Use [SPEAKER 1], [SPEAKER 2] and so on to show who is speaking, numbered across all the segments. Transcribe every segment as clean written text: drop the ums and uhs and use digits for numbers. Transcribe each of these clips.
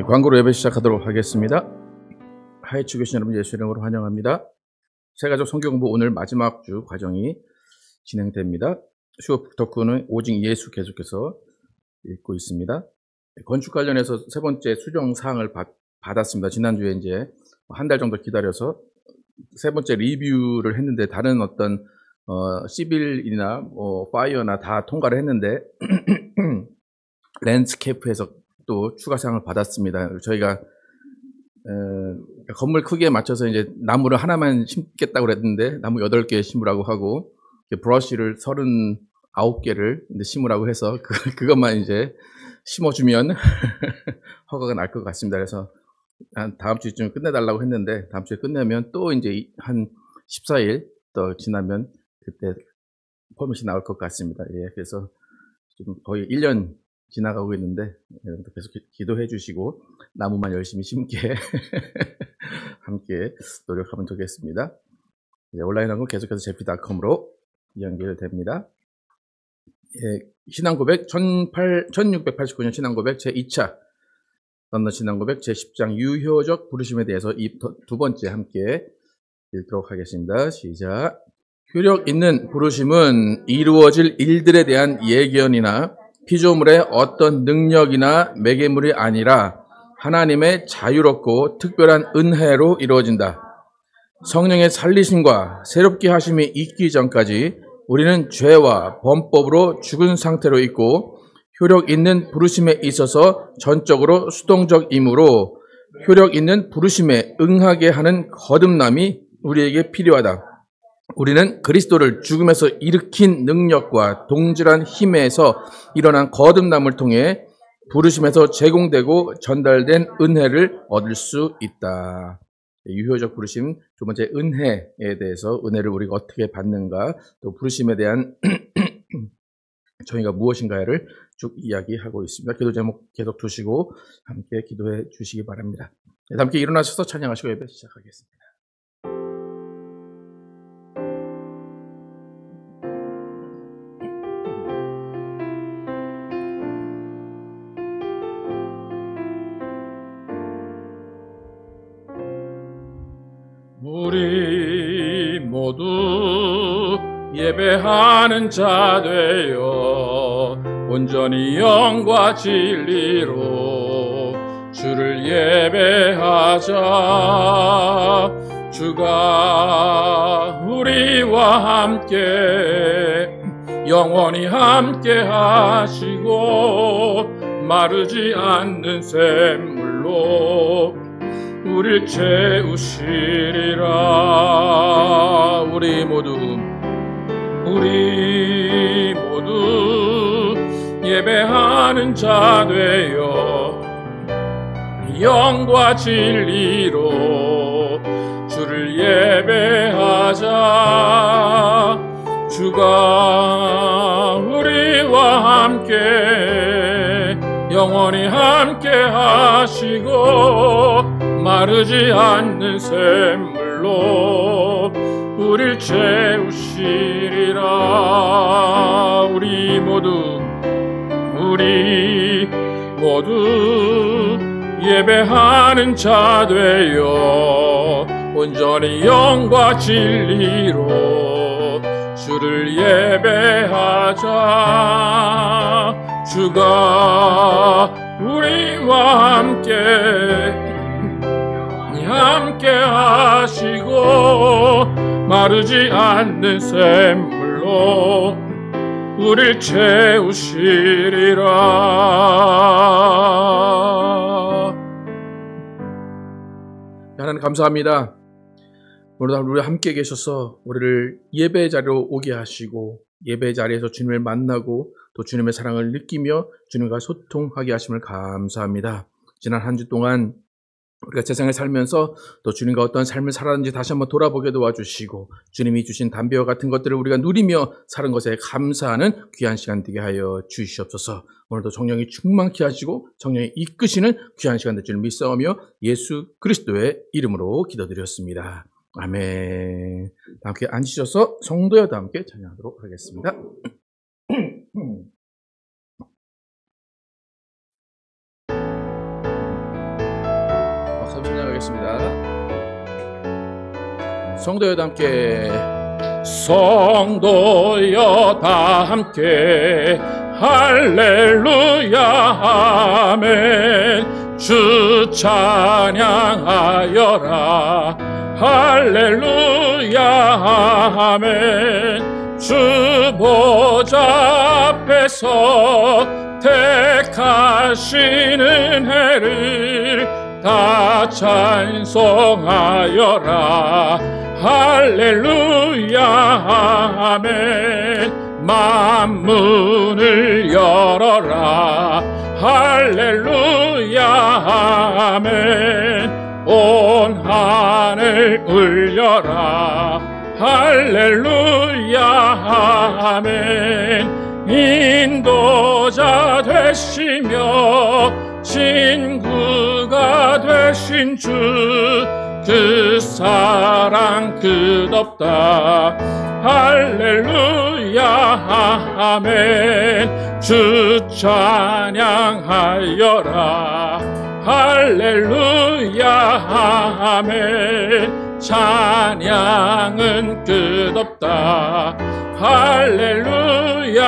[SPEAKER 1] 광고로 예배 시작하도록 하겠습니다. 하이츠 교신 여러분 예수 이름으로 환영합니다. 새가족 성경공부 오늘 마지막 주 과정이 진행됩니다. 수요 북토크는 오직 예수 계속해서 읽고 있습니다. 건축 관련해서 세 번째 수정 사항을 받았습니다. 지난주에 이제 한 달 정도 기다려서 세 번째 리뷰를 했는데 다른 어떤 시빌이나 파이어나 다 통과를 했는데 랜드스케이프에서 또 추가 사항을 받았습니다. 저희가 건물 크기에 맞춰서 이제 나무를 하나만 심겠다고 그랬는데 나무 8개 심으라고 하고 브러쉬를 39개를 심으라고 해서 그것만 이제 심어주면 허가가 날 것 같습니다. 그래서 한 다음 주쯤 끝내달라고 했는데 다음 주에 끝내면 또 이제 한 14일 더 지나면 그때 퍼밋이 나올 것 같습니다. 예, 그래서 지금 거의 1년 지나가고 있는데 여러분도 계속 기도해 주시고 나무만 열심히 심게 함께 노력하면 좋겠습니다. 온라인하고 계속해서 제피.com으로 연결됩니다. 예, 신앙고백 1689년 신앙고백 제2차 런던 신앙고백 제10장 유효적 부르심에 대해서 이 두 번째 함께 읽도록 하겠습니다. 시작. 효력 있는 부르심은 이루어질 일들에 대한 예견이나 피조물의 어떤 능력이나 매개물이 아니라 하나님의 자유롭고 특별한 은혜로 이루어진다. 성령의 살리심과 새롭게 하심이 있기 전까지 우리는 죄와 범법으로 죽은 상태로 있고 효력 있는 부르심에 있어서 전적으로 수동적이므로 효력 있는 부르심에 응하게 하는 거듭남이 우리에게 필요하다. 우리는 그리스도를 죽음에서 일으킨 능력과 동질한 힘에서 일어난 거듭남을 통해 부르심에서 제공되고 전달된 은혜를 얻을 수 있다. 유효적 부르심, 두 번째 은혜에 대해서 은혜를 우리가 어떻게 받는가, 또 부르심에 대한 저희가 무엇인가를 쭉 이야기하고 있습니다. 기도 제목 계속 두시고 함께 기도해 주시기 바랍니다. 함께 일어나셔서 찬양하시고 예배 시작하겠습니다.
[SPEAKER 2] 우리 모두 예배하는 자 되어 온전히 영과 진리로 주를 예배하자. 주가 우리와 함께 영원히 함께 하시고 마르지 않는 샘물로 우릴 채우시리라. 우리 모두 예배하는 자 되어 영과 진리로 주를 예배하자. 주가 우리와 함께 영원히 함께 하시고 마르지 않는 샘물로 우릴 채우시리라. 우리 모두 예배하는 자 되어 온전히 영과 진리로 주를 예배하자. 주가 우리와 함께 하시고 마르지 않는 샘물로 우릴 채우시리라.
[SPEAKER 1] 하나님 감사합니다. 오늘도 우리 함께 계셔서 우리를 예배 자리로 오게 하시고 예배 자리에서 주님을 만나고 또 주님의 사랑을 느끼며 주님과 소통하게 하심을 감사합니다. 지난 한 주 동안 우리가 세상을 살면서 또 주님과 어떤 삶을 살았는지 다시 한번 돌아보게 도와주시고 주님이 주신 담배와 같은 것들을 우리가 누리며 사는 것에 감사하는 귀한 시간 되게 하여 주시옵소서. 오늘도 성령이 충만케 하시고 성령이 이끄시는 귀한 시간 될 줄 믿사오며 예수 그리스도의 이름으로 기도드렸습니다. 아멘. 함께 앉으셔서 성도여도 함께 찬양하도록 하겠습니다. 하겠습니다. 성도여도 함께
[SPEAKER 2] 성도여 다 함께 할렐루야 아멘. 주 찬양하여라 할렐루야 아멘. 주 보좌 앞에서 택하시는 해를 다 찬송하여라 할렐루야 아멘. 만문을 열어라 할렐루야 아멘. 온 하늘 울려라 할렐루야 아멘. 인도자 되시며 친구가 되신 주 그 사랑 끝없다 할렐루야 아멘. 주 찬양하여라 할렐루야 아멘. 찬양은 끝없다 할렐루야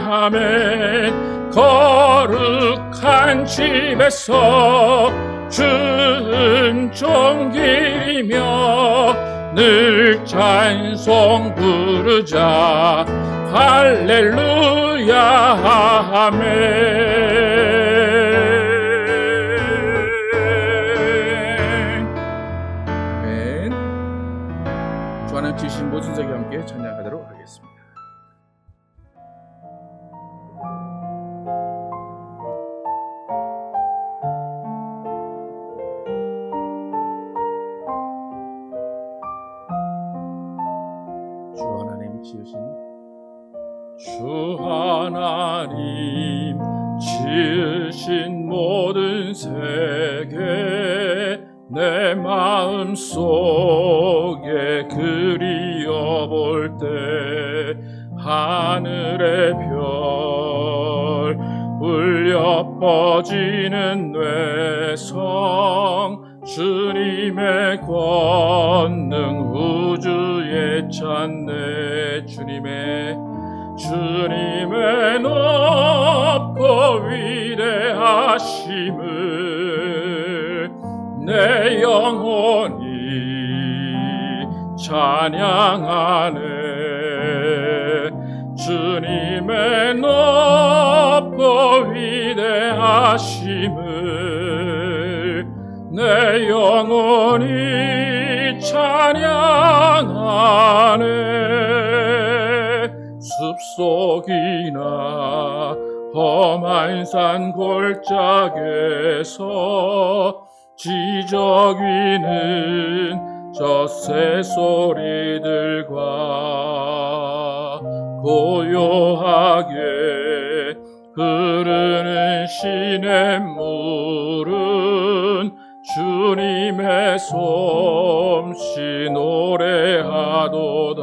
[SPEAKER 2] 아멘. 거룩한 집에서 주 은총 기리며 늘 찬송 부르자 할렐루야 아멘.
[SPEAKER 1] 아멘. 주 하나님 주신 모든 세계 함께 찬양하도록 하겠습니다.
[SPEAKER 2] 주 하나님 지으신 모든 세계 내 마음 속에 그리워 볼 때 하늘의 별 울려 퍼지는 뇌성 주님의 권능 우주에 찬네 주님의 높고 위대하심을 내 영혼이 찬양하네. 주님의 높고 위대하심을 내 영혼이 찬양하네. 숲속이나 험한 산 골짜기에서 지저귀는 저 새소리들과 고요하게 흐르는 시냇물은 주님의 솜씨 노래하도다.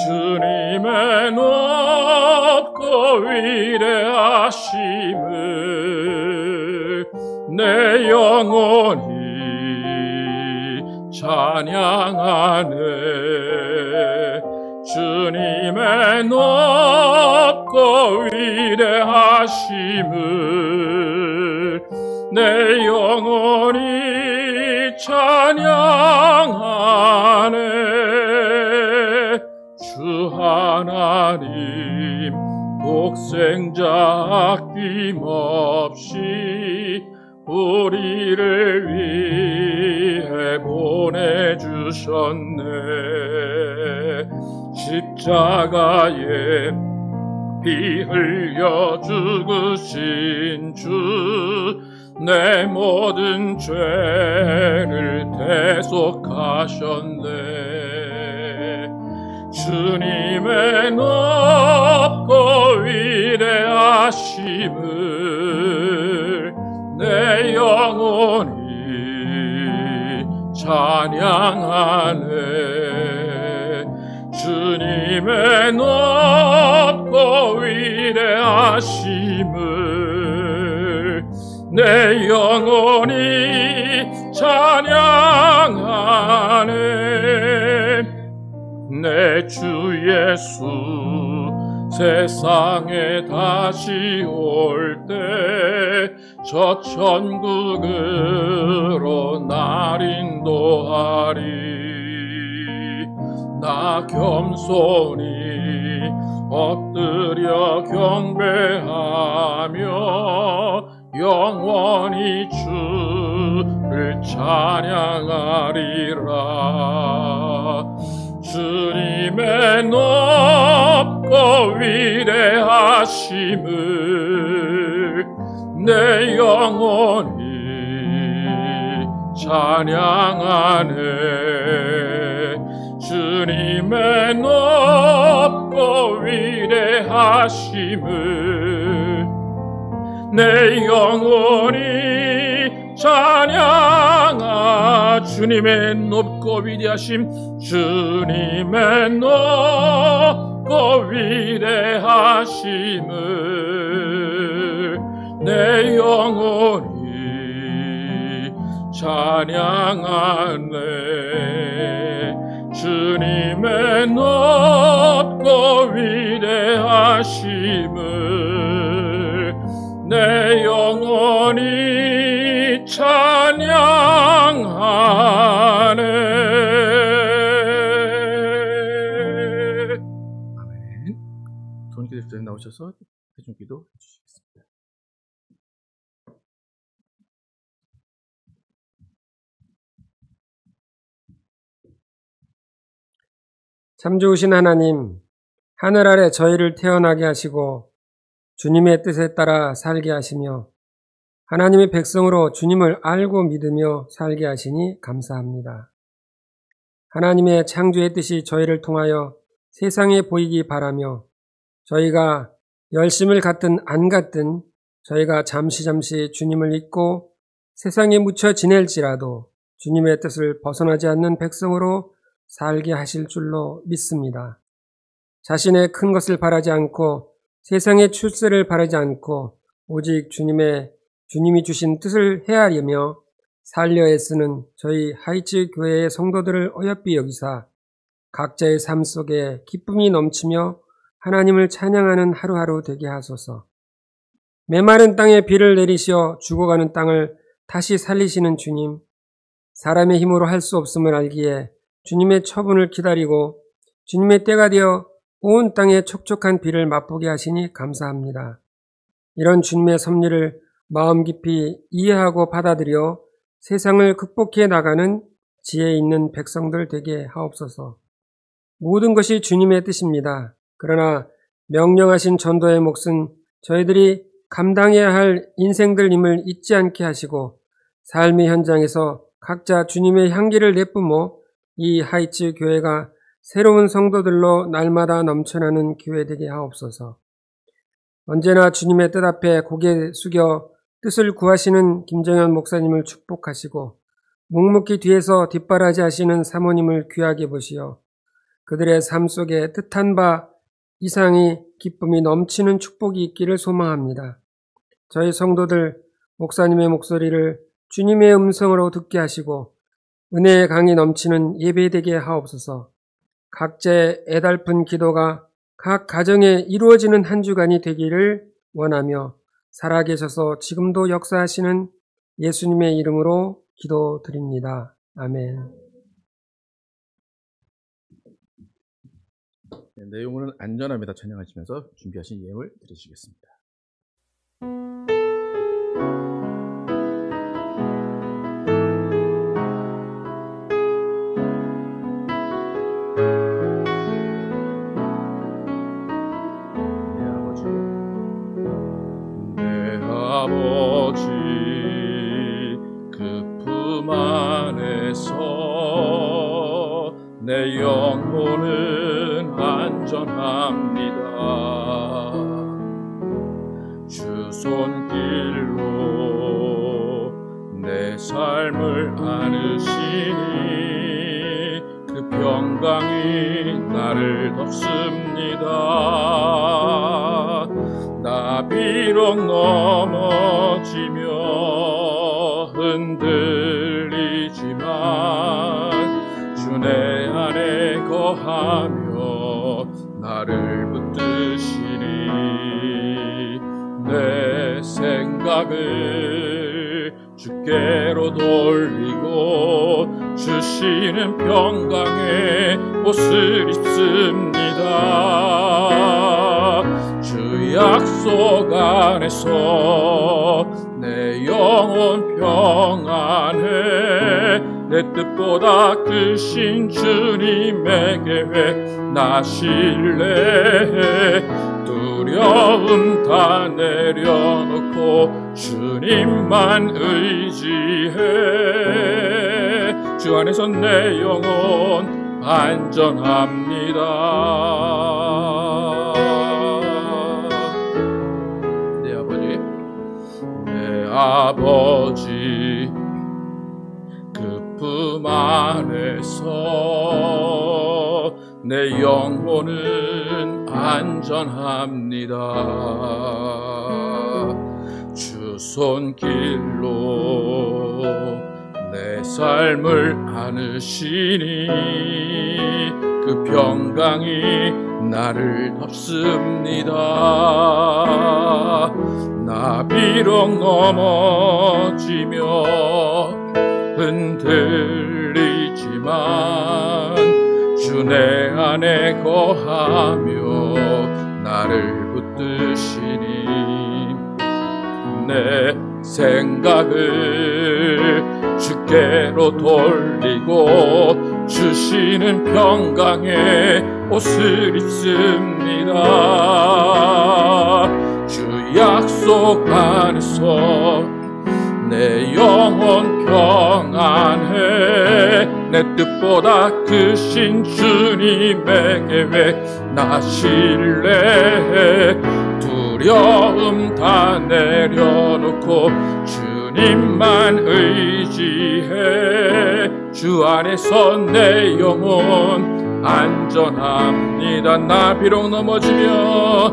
[SPEAKER 2] 주님의 높고 위대하심을 내 영혼이 찬양하네. 주님의 높고 위대하심을 내 영혼이 찬양하네. 주 하나님 독생자 아낌없이 우리를 위해 보내주셨네. 십자가에 피 흘려 죽으신 주 내 모든 죄를 대속하셨네. 주님의 높고 위대하심을 내 영혼이 찬양하네. 주님의 높고 위대하심을 내 영혼이 찬양하네. 내 주 예수 세상에 다시 올 때 저 천국으로 날 인도하리. 나 겸손히 엎드려 경배하며 영원히 주를 찬양하리라. 주님의 높고 위대하심을 내 영혼이 찬양하네. 주님의 높고 위대하심을 내 영혼이 찬양하. 주님의 높고 위대하심, 주님의 높고 위대하심을 내 영혼이 찬양하네. 주님의 높고 위대하심을 내 영혼이 찬양하네.
[SPEAKER 1] 아멘. 돈기도님 나오셔서 대중기도 해주시겠습니다.
[SPEAKER 3] 참 좋으신 하나님, 하늘 아래 저희를 태어나게 하시고 주님의 뜻에 따라 살게 하시며 하나님의 백성으로 주님을 알고 믿으며 살게 하시니 감사합니다. 하나님의 창조의 뜻이 저희를 통하여 세상에 보이기 바라며 저희가 열심을 갖든 안 갖든 저희가 잠시 주님을 잊고 세상에 묻혀 지낼지라도 주님의 뜻을 벗어나지 않는 백성으로 살게 하실 줄로 믿습니다. 자신의 큰 것을 바라지 않고 세상의 출세를 바라지 않고 오직 주님이 주신 뜻을 헤아리며 살려 애쓰는 저희 하이츠 교회의 성도들을 어여삐 여기사 각자의 삶 속에 기쁨이 넘치며 하나님을 찬양하는 하루하루 되게 하소서. 메마른 땅에 비를 내리시어 죽어가는 땅을 다시 살리시는 주님, 사람의 힘으로 할 수 없음을 알기에 주님의 처분을 기다리고 주님의 때가 되어 온 땅에 촉촉한 비를 맛보게 하시니 감사합니다. 이런 주님의 섭리를 마음 깊이 이해하고 받아들여 세상을 극복해 나가는 지혜 있는 백성들 되게 하옵소서. 모든 것이 주님의 뜻입니다. 그러나 명령하신 전도의 몫은 저희들이 감당해야 할 인생들임을 잊지 않게 하시고 삶의 현장에서 각자 주님의 향기를 내뿜어 이 하이츠 교회가 새로운 성도들로 날마다 넘쳐나는 교회 되게 하옵소서. 언제나 주님의 뜻 앞에 고개 숙여 뜻을 구하시는 김정현 목사님을 축복하시고 묵묵히 뒤에서 뒷바라지 하시는 사모님을 귀하게 보시어 그들의 삶 속에 뜻한 바 이상의 기쁨이 넘치는 축복이 있기를 소망합니다. 저희 성도들 목사님의 목소리를 주님의 음성으로 듣게 하시고 은혜의 강이 넘치는 예배되게 하옵소서. 각자의 애달픈 기도가 각 가정에 이루어지는 한 주간이 되기를 원하며 살아계셔서 지금도 역사하시는 예수님의 이름으로 기도드립니다. 아멘.
[SPEAKER 1] 네, 내용은 안전합니다. 찬양하시면서 준비하신 예물 드리시겠습니다.
[SPEAKER 2] 아버지 그 품 안에서 내 영혼은 안전합니다. 주 손길로 내 삶을 안으시니 그 평강이 나를 덮습니다. 나 비록 넘어지며 흔들리지만 주 내 안에 거하며 나를 붙드시니 내 생각을 주께로 돌리고 주시는 평강의 옷을 입습니다. 주 약속 안에서 내 영혼 평안해 내 뜻보다 크신 주님의 계획 나 신뢰해 두려움 다 내려놓고 주님만 의지해 주 안에서 내 영혼 안전합니다. 내 아버지 그 품 안에서 내 영혼은 안전합니다. 주 손길로 내 삶을 안으시니 그 평강이 나를 덮습니다. 나 비록 넘어지며 흔들리지만 주 내 안에 거하며 나를 붙드시니 내 생각을 주께로 돌리고 주시는 평강의 옷을 입습니다. 주 약속 안에서 내 영혼 평안해 내 뜻보다 크신 주님의 계획 나 신뢰해 두려움 다 내려놓고 주님만 의지해 주 안에서 내 영혼 안전합니다. 나 비록 넘어지며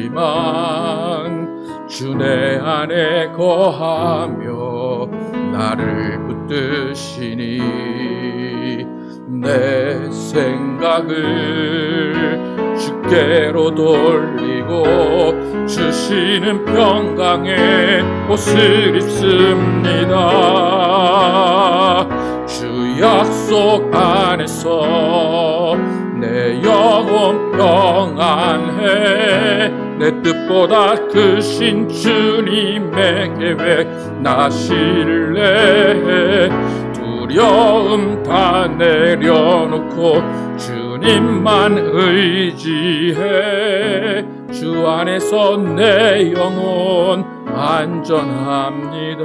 [SPEAKER 2] 흔들리지만 주 내 안에 거하며 나를 붙드시니 내 생각을 주께로 돌리고 주시는 평강의 옷을 입습니다. 주 약속 안에서 내 영혼 평안해 내 뜻보다 크신 주님의 계획 나 신뢰해 두려움 다 내려놓고 주님만 의지해 주 안에서 내 영혼 안전합니다.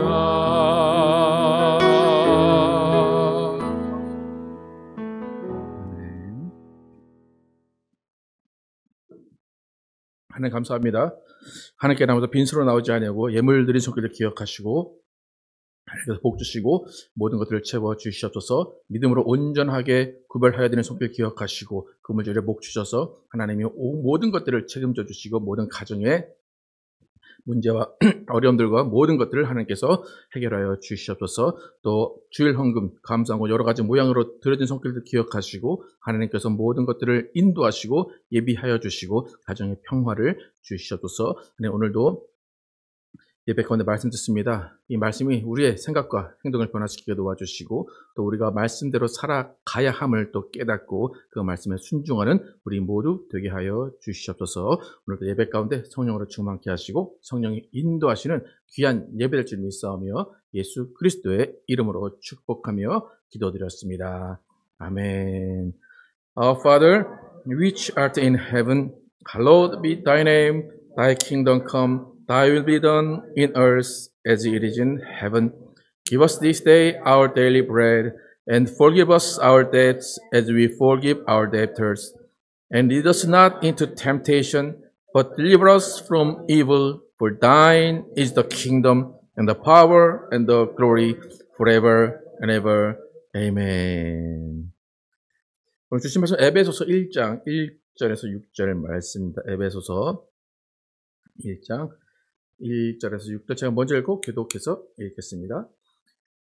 [SPEAKER 1] 하나님 감사합니다. 하나님께 나무도 빈수로 나오지 아니하고 예물 드린 손길을 기억하시고 하나님께서 복 주시고 모든 것들을 채워 주시옵소서. 믿음으로 온전하게 구별하여야 되는 손길 기억하시고 그 물질에 복 주셔서 하나님이 모든 것들을 책임져 주시고 모든 가정에 문제와 어려움들과 모든 것들을 하나님께서 해결하여 주시옵소서. 또 주일 헌금 감사하고 여러 가지 모양으로 드려진 손길들 기억하시고 하나님께서 모든 것들을 인도하시고 예비하여 주시고 가정의 평화를 주시옵소서. 오늘도 예배 가운데 말씀 듣습니다. 이 말씀이 우리의 생각과 행동을 변화시키게 도와주시고 또 우리가 말씀대로 살아가야 함을 또 깨닫고 그 말씀에 순종하는 우리 모두 되게 하여 주시옵소서. 오늘도 예배 가운데 성령으로 충만케 하시고 성령이 인도하시는 귀한 예배될 줄 믿사오며 예수 그리스도의 이름으로 축복하며 기도드렸습니다. 아멘. Our Father, which art in heaven, hallowed be thy name. Thy kingdom come. Thy will be done in earth as it is in heaven. Give us this day our daily bread, and forgive us our debts as we forgive our debtors. And lead us not into temptation, but deliver us from evil. For thine is the kingdom, and the power, and the glory, forever and ever. Amen. 오늘 주신 말씀 에베소서 1장 1절에서 6절 말씀입니다. 에베소서 1장 1절에서 6절 제가 먼저 읽고 교독해서 읽겠습니다.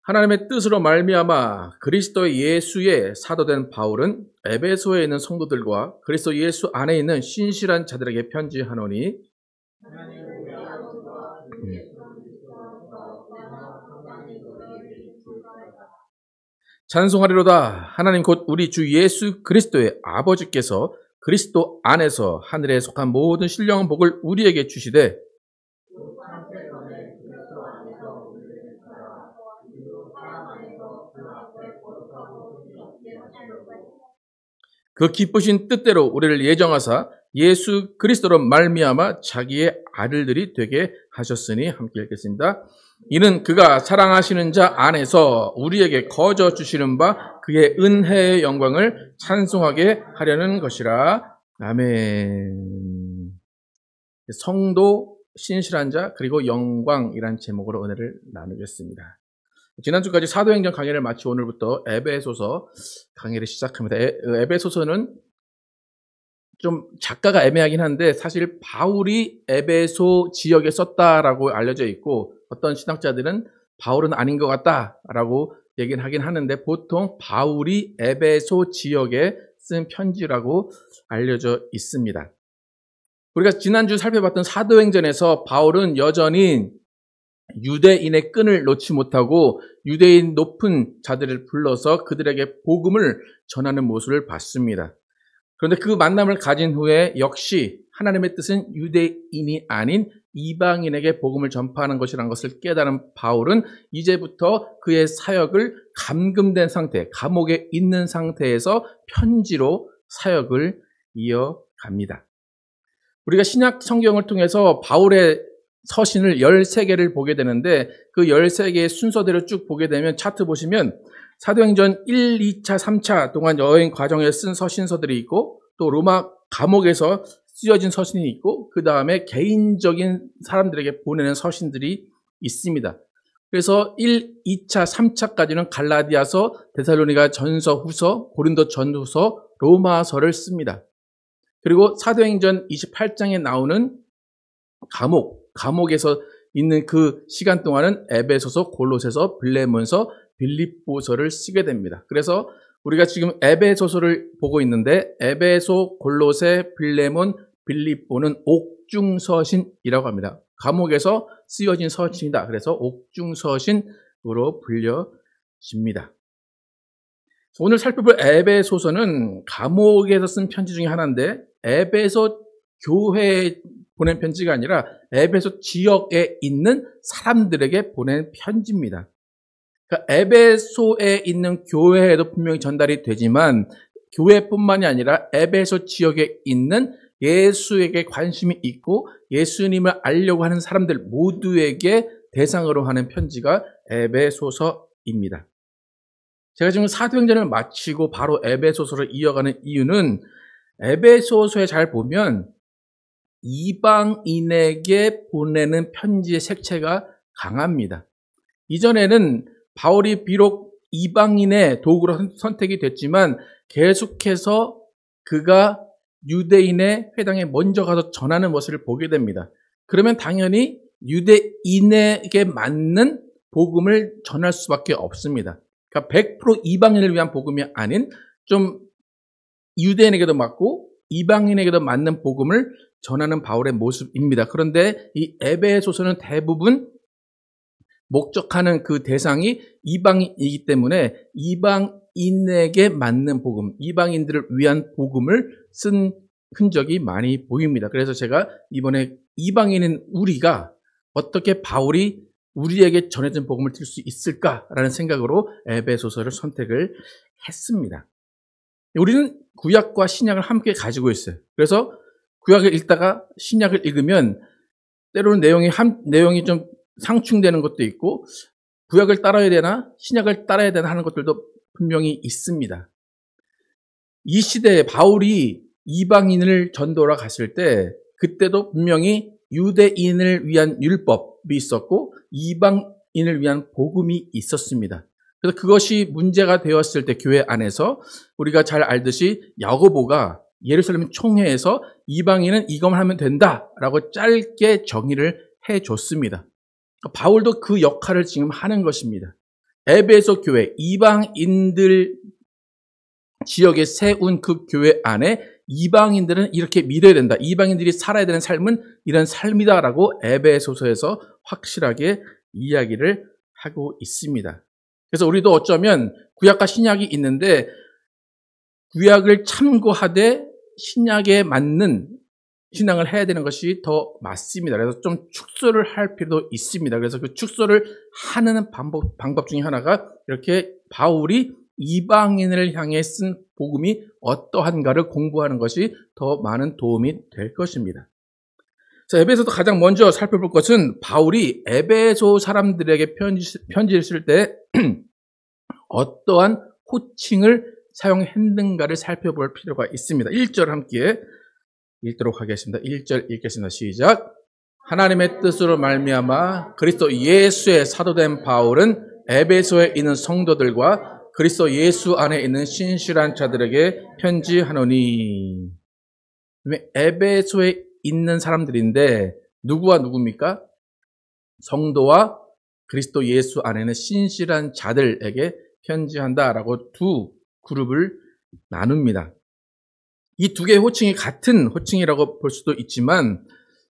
[SPEAKER 1] 하나님의 뜻으로 말미암아 그리스도 예수의 사도된 바울은 에베소에 있는 성도들과 그리스도 예수 안에 있는 신실한 자들에게 편지하노니 찬송하리로다. 하나님 곧 우리 주 예수 그리스도의 아버지께서 그리스도 안에서 하늘에 속한 모든 신령한 복을 우리에게 주시되 그 기쁘신 뜻대로 우리를 예정하사 예수 그리스도로 말미암아 자기의 아들들이 되게 하셨으니 함께 읽겠습니다. 이는 그가 사랑하시는 자 안에서 우리에게 거저 주시는 바 그의 은혜의 영광을 찬송하게 하려는 것이라. 아멘. 성도, 신실한 자, 그리고 영광이란 제목으로 은혜를 나누겠습니다. 지난주까지 사도행전 강의를 마치고 오늘부터 에베소서 강의를 시작합니다. 에베소서는 좀 작가가 애매하긴 한데 사실 바울이 에베소 지역에 썼다라고 알려져 있고 어떤 신학자들은 바울은 아닌 것 같다라고 얘기는 하긴 하는데 보통 바울이 에베소 지역에 쓴 편지라고 알려져 있습니다. 우리가 지난주 살펴봤던 사도행전에서 바울은 여전히 유대인의 끈을 놓지 못하고 유대인 높은 자들을 불러서 그들에게 복음을 전하는 모습을 봤습니다. 그런데 그 만남을 가진 후에 역시 하나님의 뜻은 유대인이 아닌 이방인에게 복음을 전파하는 것이라는 것을 깨달은 바울은 이제부터 그의 사역을 감금된 상태, 감옥에 있는 상태에서 편지로 사역을 이어갑니다. 우리가 신약 성경을 통해서 바울의 서신을 13개를 보게 되는데 그 13개의 순서대로 쭉 보게 되면 차트 보시면 사도행전 1, 2차, 3차 동안 여행 과정에 쓴 서신서들이 있고 또 로마 감옥에서 쓰여진 서신이 있고 그 다음에 개인적인 사람들에게 보내는 서신들이 있습니다. 그래서 1, 2차, 3차까지는 갈라디아서, 데살로니가 전서, 후서, 고린도 전후서, 로마서를 씁니다. 그리고 사도행전 28장에 나오는 감옥에서 있는 그 시간 동안은 에베소서, 골로새서, 빌레몬서, 빌립보서를 쓰게 됩니다. 그래서 우리가 지금 에베소서를 보고 있는데 에베소, 골로새, 빌레몬, 빌립보는 옥중서신이라고 합니다. 감옥에서 쓰여진 서신이다. 그래서 옥중서신으로 불려집니다. 오늘 살펴볼 에베소서는 감옥에서 쓴 편지 중에 하나인데 에베소 교회에 보낸 편지가 아니라 에베소 지역에 있는 사람들에게 보낸 편지입니다. 그러니까 에베소에 있는 교회에도 분명히 전달이 되지만 교회뿐만이 아니라 에베소 지역에 있는 예수에게 관심이 있고 예수님을 알려고 하는 사람들 모두에게 대상으로 하는 편지가 에베소서입니다. 제가 지금 사도행전을 마치고 바로 에베소서를 이어가는 이유는 에베소서에 잘 보면 이방인에게 보내는 편지의 색채가 강합니다. 이전에는 바울이 비록 이방인의 도구로 선택이 됐지만 계속해서 그가 유대인의 회당에 먼저 가서 전하는 모습을 보게 됩니다. 그러면 당연히 유대인에게 맞는 복음을 전할 수밖에 없습니다. 그러니까 100% 이방인을 위한 복음이 아닌 좀 유대인에게도 맞고 이방인에게도 맞는 복음을 전하는 바울의 모습입니다. 그런데 이 에베소서는 대부분 목적하는 그 대상이 이방인이기 때문에 이방인에게 맞는 복음, 이방인들을 위한 복음을 쓴 흔적이 많이 보입니다. 그래서 제가 이번에 이방인인 우리가 어떻게 바울이 우리에게 전해진 복음을 들을 수 있을까라는 생각으로 에베소서를 선택을 했습니다. 우리는 구약과 신약을 함께 가지고 있어요. 그래서 구약을 읽다가 신약을 읽으면 때로는 내용이 좀 상충되는 것도 있고 구약을 따라야 되나 신약을 따라야 되나 하는 것들도 분명히 있습니다. 이 시대에 바울이 이방인을 전도하러 갔을 때 그때도 분명히 유대인을 위한 율법이 있었고 이방인을 위한 복음이 있었습니다. 그래서 그것이 문제가 되었을 때 교회 안에서 우리가 잘 알듯이 야고보가 예루살렘 총회에서 이방인은 이것만 하면 된다라고 짧게 정의를 해줬습니다. 바울도 그 역할을 지금 하는 것입니다. 에베소 교회, 이방인들 지역에 세운 그 교회 안에 이방인들은 이렇게 믿어야 된다. 이방인들이 살아야 되는 삶은 이런 삶이다라고 에베소서에서 확실하게 이야기를 하고 있습니다. 그래서 우리도 어쩌면 구약과 신약이 있는데 구약을 참고하되 신약에 맞는 신앙을 해야 되는 것이 더 맞습니다. 그래서 좀 축소를 할 필요도 있습니다. 그래서 그 축소를 하는 방법 중에 하나가 이렇게 바울이 이방인을 향해 쓴 복음이 어떠한가를 공부하는 것이 더 많은 도움이 될 것입니다. 자, 에베소도 가장 먼저 살펴볼 것은 바울이 에베소 사람들에게 편지를 쓸 때 어떠한 호칭을 사용했는가를 살펴볼 필요가 있습니다. 1절 함께 읽도록 하겠습니다. 1절 읽겠습니다. 시작. 하나님의 뜻으로 말미암아 그리스도 예수의 사도된 바울은 에베소에 있는 성도들과 그리스도 예수 안에 있는 신실한 자들에게 편지하노니. 에베소에 있는 사람들인데 누구와 누구입니까? 성도와 그리스도 예수 안에는 신실한 자들에게 편지한다라고 두 그룹을 나눕니다. 이 두 개의 호칭이 같은 호칭이라고 볼 수도 있지만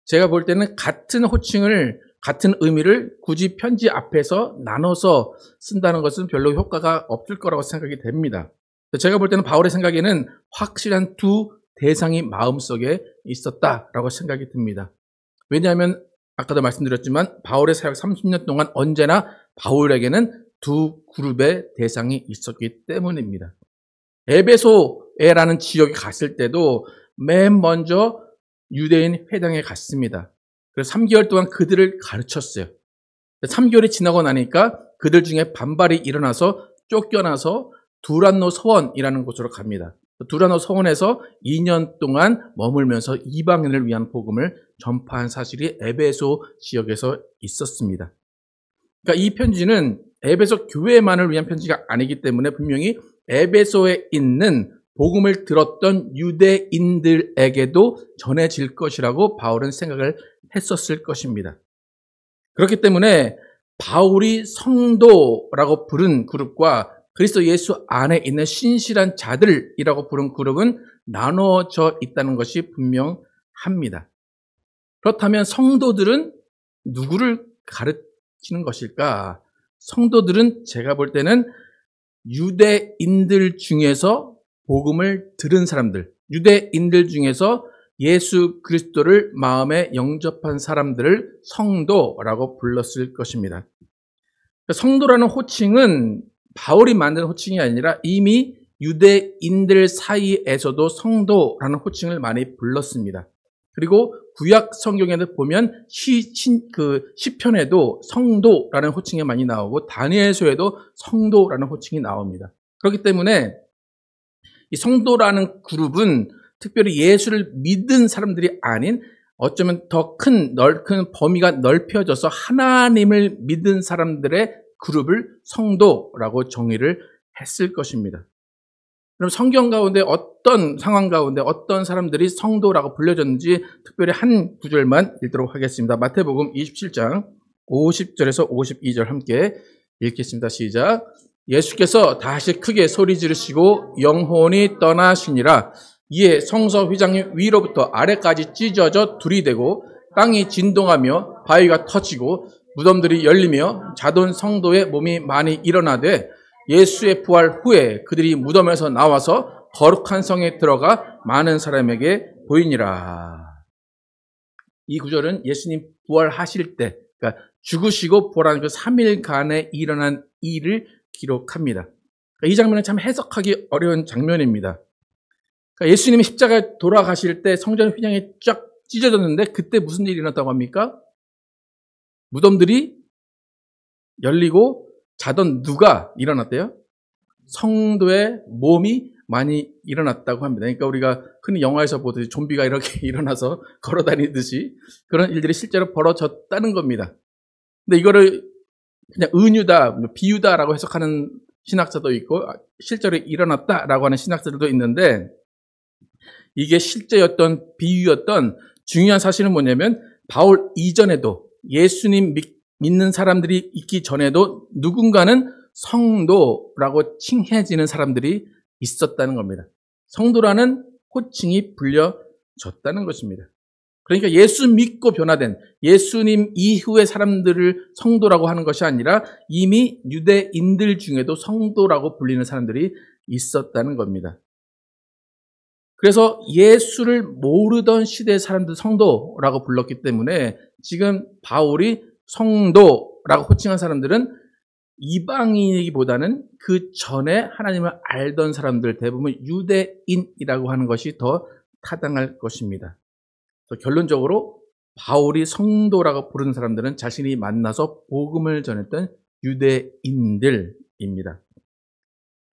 [SPEAKER 1] 제가 볼 때는 같은 호칭을 같은 의미를 굳이 편지 앞에서 나눠서 쓴다는 것은 별로 효과가 없을 거라고 생각이 됩니다. 제가 볼 때는 바울의 생각에는 확실한 두 대상이 마음속에 있었다라고 생각이 듭니다. 왜냐하면 아까도 말씀드렸지만 바울의 사역 30년 동안 언제나 바울에게는 두 그룹의 대상이 있었기 때문입니다. 에베소에라는 지역에 갔을 때도 맨 먼저 유대인 회당에 갔습니다. 그래서 3개월 동안 그들을 가르쳤어요. 3개월이 지나고 나니까 그들 중에 반발이 일어나서 쫓겨나서 두란노 서원이라는 곳으로 갑니다. 두란노 서원에서 2년 동안 머물면서 이방인을 위한 복음을 전파한 사실이 에베소 지역에서 있었습니다. 그러니까 이 편지는 에베소 교회만을 위한 편지가 아니기 때문에 분명히 에베소에 있는 복음을 들었던 유대인들에게도 전해질 것이라고 바울은 생각을 했었을 것입니다. 그렇기 때문에 바울이 성도라고 부른 그룹과 그리스도 예수 안에 있는 신실한 자들이라고 부른 그룹은 나눠져 있다는 것이 분명합니다. 그렇다면 성도들은 누구를 가르치는 것일까? 성도들은 제가 볼 때는 유대인들 중에서 복음을 들은 사람들, 유대인들 중에서 예수 그리스도를 마음에 영접한 사람들을 성도라고 불렀을 것입니다. 성도라는 호칭은 바울이 만든 호칭이 아니라 이미 유대인들 사이에서도 성도라는 호칭을 많이 불렀습니다. 그리고 구약 성경에도 보면 시편에도 성도라는 호칭이 많이 나오고 다니엘서에도 성도라는 호칭이 나옵니다. 그렇기 때문에 이 성도라는 그룹은 특별히 예수를 믿은 사람들이 아닌 어쩌면 더 큰 범위가 넓혀져서 하나님을 믿은 사람들의 그룹을 성도라고 정의를 했을 것입니다. 그럼 성경 가운데 어떤 상황 가운데 어떤 사람들이 성도라고 불려졌는지 특별히 한 구절만 읽도록 하겠습니다. 마태복음 27장 50절에서 52절 함께 읽겠습니다. 시작. 예수께서 다시 크게 소리 지르시고 영혼이 떠나시니라. 이에 성서 휘장이 위로부터 아래까지 찢어져 둘이 되고 땅이 진동하며 바위가 터지고 무덤들이 열리며 자돈 성도의 몸이 많이 일어나되 예수의 부활 후에 그들이 무덤에서 나와서 거룩한 성에 들어가 많은 사람에게 보이니라. 이 구절은 예수님 부활하실 때, 그러니까 죽으시고 부활한 그 3일간에 일어난 일을 기록합니다. 그러니까 이 장면은 참 해석하기 어려운 장면입니다. 그러니까 예수님이 십자가에 돌아가실 때 성전 휘장이 쫙 찢어졌는데 그때 무슨 일이 일어났다고 합니까? 무덤들이 열리고 자던 누가 일어났대요? 성도의 몸이 많이 일어났다고 합니다. 그러니까 우리가 흔히 영화에서 보듯이 좀비가 이렇게 일어나서 걸어다니듯이 그런 일들이 실제로 벌어졌다는 겁니다. 근데 이거를 그냥 은유다, 비유다라고 해석하는 신학자도 있고 실제로 일어났다라고 하는 신학자들도 있는데 이게 실제였던 비유였던 중요한 사실은 뭐냐면 바울 이전에도 예수님 믿는 사람들이 있기 전에도 누군가는 성도라고 칭해지는 사람들이 있었다는 겁니다. 성도라는 호칭이 불려졌다는 것입니다. 그러니까 예수 믿고 변화된 예수님 이후의 사람들을 성도라고 하는 것이 아니라 이미 유대인들 중에도 성도라고 불리는 사람들이 있었다는 겁니다. 그래서 예수를 모르던 시대의 사람들 성도라고 불렀기 때문에 지금 바울이 성도라고 호칭한 사람들은 이방인이기보다는 그 전에 하나님을 알던 사람들, 대부분 유대인이라고 하는 것이 더 타당할 것입니다. 그래서 결론적으로 바울이 성도라고 부르는 사람들은 자신이 만나서 복음을 전했던 유대인들입니다.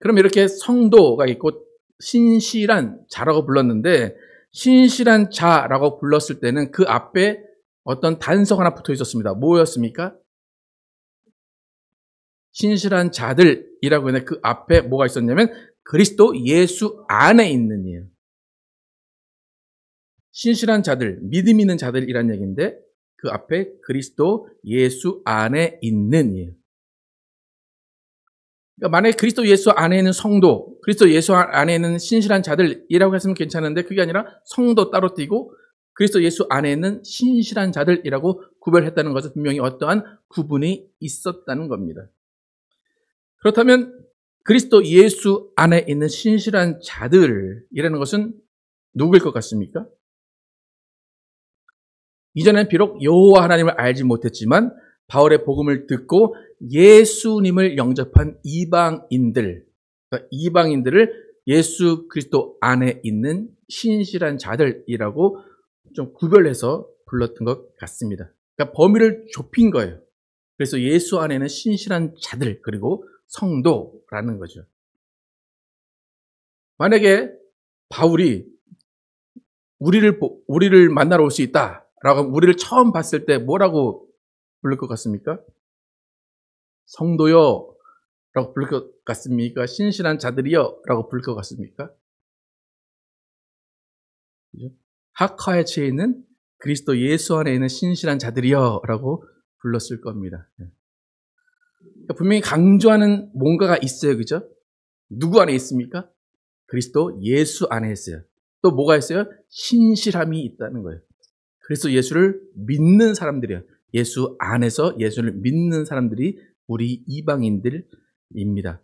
[SPEAKER 1] 그럼 이렇게 성도가 있고 신실한 자라고 불렀는데 신실한 자라고 불렀을 때는 그 앞에 어떤 단서가 하나 붙어 있었습니다. 뭐였습니까? 신실한 자들이라고 했는데 그 앞에 뭐가 있었냐면 그리스도 예수 안에 있는 이에요. 신실한 자들, 믿음 있는 자들이란 얘기인데 그 앞에 그리스도 예수 안에 있는 이에요. 그러니까 만약에 그리스도 예수 안에 있는 성도, 그리스도 예수 안에 있는 신실한 자들이라고 했으면 괜찮은데 그게 아니라 성도 따로 띄고 그리스도 예수 안에 있는 신실한 자들이라고 구별했다는 것은 분명히 어떠한 구분이 있었다는 겁니다. 그렇다면 그리스도 예수 안에 있는 신실한 자들이라는 것은 누구일 것 같습니까? 이전엔 비록 여호와 하나님을 알지 못했지만 바울의 복음을 듣고 예수님을 영접한 이방인들, 그러니까 이방인들을 예수 그리스도 안에 있는 신실한 자들이라고 좀 구별해서 불렀던 것 같습니다. 그러니까 범위를 좁힌 거예요. 그래서 예수 안에는 신실한 자들 그리고 성도라는 거죠. 만약에 바울이 우리를 만나러 올 수 있다라고 우리를 처음 봤을 때 뭐라고 부를 것 같습니까? 성도요 라고 부를 것 같습니까? 신실한 자들이요 라고 부를 것 같습니까? 학화에 처해 있는 그리스도 예수 안에 있는 신실한 자들이요 라고 불렀을 겁니다. 그러니까 분명히 강조하는 뭔가가 있어요. 그죠? 누구 안에 있습니까? 그리스도 예수 안에 있어요. 또 뭐가 있어요? 신실함이 있다는 거예요. 그리스도 예수를 믿는 사람들이에요. 예수 안에서 예수를 믿는 사람들이 우리 이방인들입니다.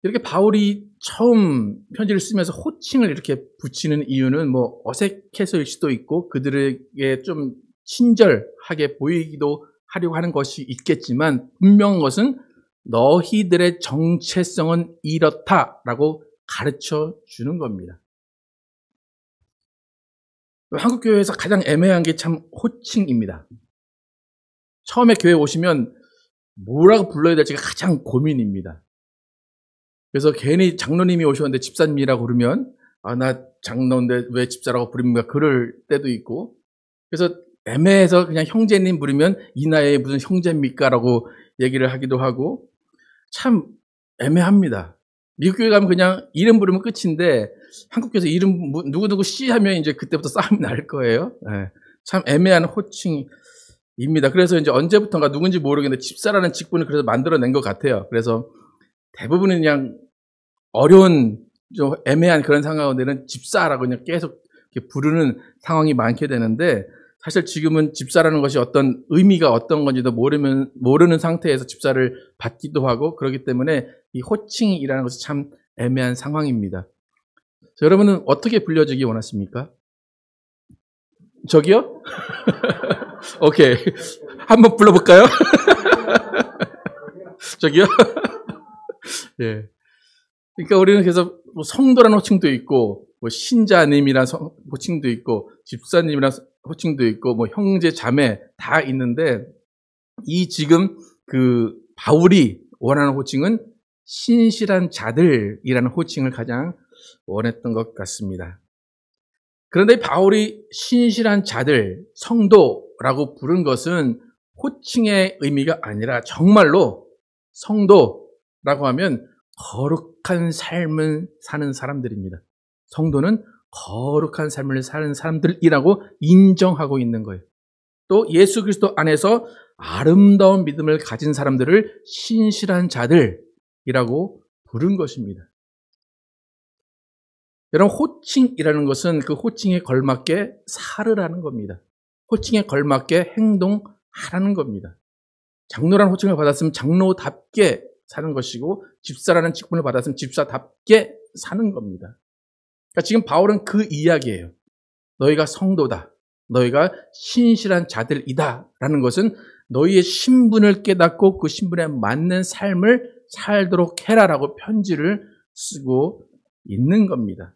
[SPEAKER 1] 이렇게 바울이 처음 편지를 쓰면서 호칭을 이렇게 붙이는 이유는 뭐 어색해서일 수도 있고 그들에게 좀 친절하게 보이기도 하려고 하는 것이 있겠지만 분명한 것은 너희들의 정체성은 이렇다라고 가르쳐 주는 겁니다. 한국 교회에서 가장 애매한 게 참 호칭입니다. 처음에 교회 오시면 뭐라고 불러야 될지가 가장 고민입니다. 그래서 괜히 장로님이 오셨는데 집사님이라고 부르면 나 장로인데 왜 집사라고 부릅니까? 그럴 때도 있고 그래서 애매해서 그냥 형제님 부르면 이 나이에 무슨 형제입니까? 라고 얘기를 하기도 하고 참 애매합니다. 미국 교회 가면 그냥 이름 부르면 끝인데 한국 교회에서 이름 누구누구 씨 하면 이제 그때부터 싸움이 날 거예요. 네. 참 애매한 호칭입니다. 그래서 이제 언제부턴가 누군지 모르겠는데 집사라는 직분을 그래서 만들어낸 것 같아요. 그래서 대부분은 그냥 어려운 좀 애매한 그런 상황 가운데는 집사라고 그냥 계속 이렇게 부르는 상황이 많게 되는데 사실 지금은 집사라는 것이 어떤 의미가 어떤 건지도 모르는 상태에서 집사를 받기도 하고 그렇기 때문에 이 호칭이라는 것이 참 애매한 상황입니다. 여러분은 어떻게 불려지기 원하십니까? 저기요? 오케이. 한번 불러볼까요? 저기요? 예. 그러니까 우리는 그래서 뭐 성도라는 호칭도 있고, 뭐 신자님이라는 호칭도 있고, 집사님이라는 호칭도 있고, 뭐 형제, 자매 다 있는데, 이 지금 그 바울이 원하는 호칭은 신실한 자들이라는 호칭을 가장 원했던 것 같습니다. 그런데 바울이 신실한 자들, 성도라고 부른 것은 호칭의 의미가 아니라 정말로 성도라고 하면 거룩한 삶을 사는 사람들입니다. 성도는 거룩한 삶을 사는 사람들이라고 인정하고 있는 거예요. 또 예수 그리스도 안에서 아름다운 믿음을 가진 사람들을 신실한 자들이라고 부른 것입니다. 여러분, 호칭이라는 것은 그 호칭에 걸맞게 살으라는 겁니다. 호칭에 걸맞게 행동하라는 겁니다. 장로라는 호칭을 받았으면 장로답게 사는 것이고, 집사라는 직분을 받았으면 집사답게 사는 겁니다. 그러니까 지금 바울은 그 이야기예요. 너희가 성도다, 너희가 신실한 자들이다 라는 것은 너희의 신분을 깨닫고 그 신분에 맞는 삶을 살도록 해라라고 편지를 쓰고 있는 겁니다.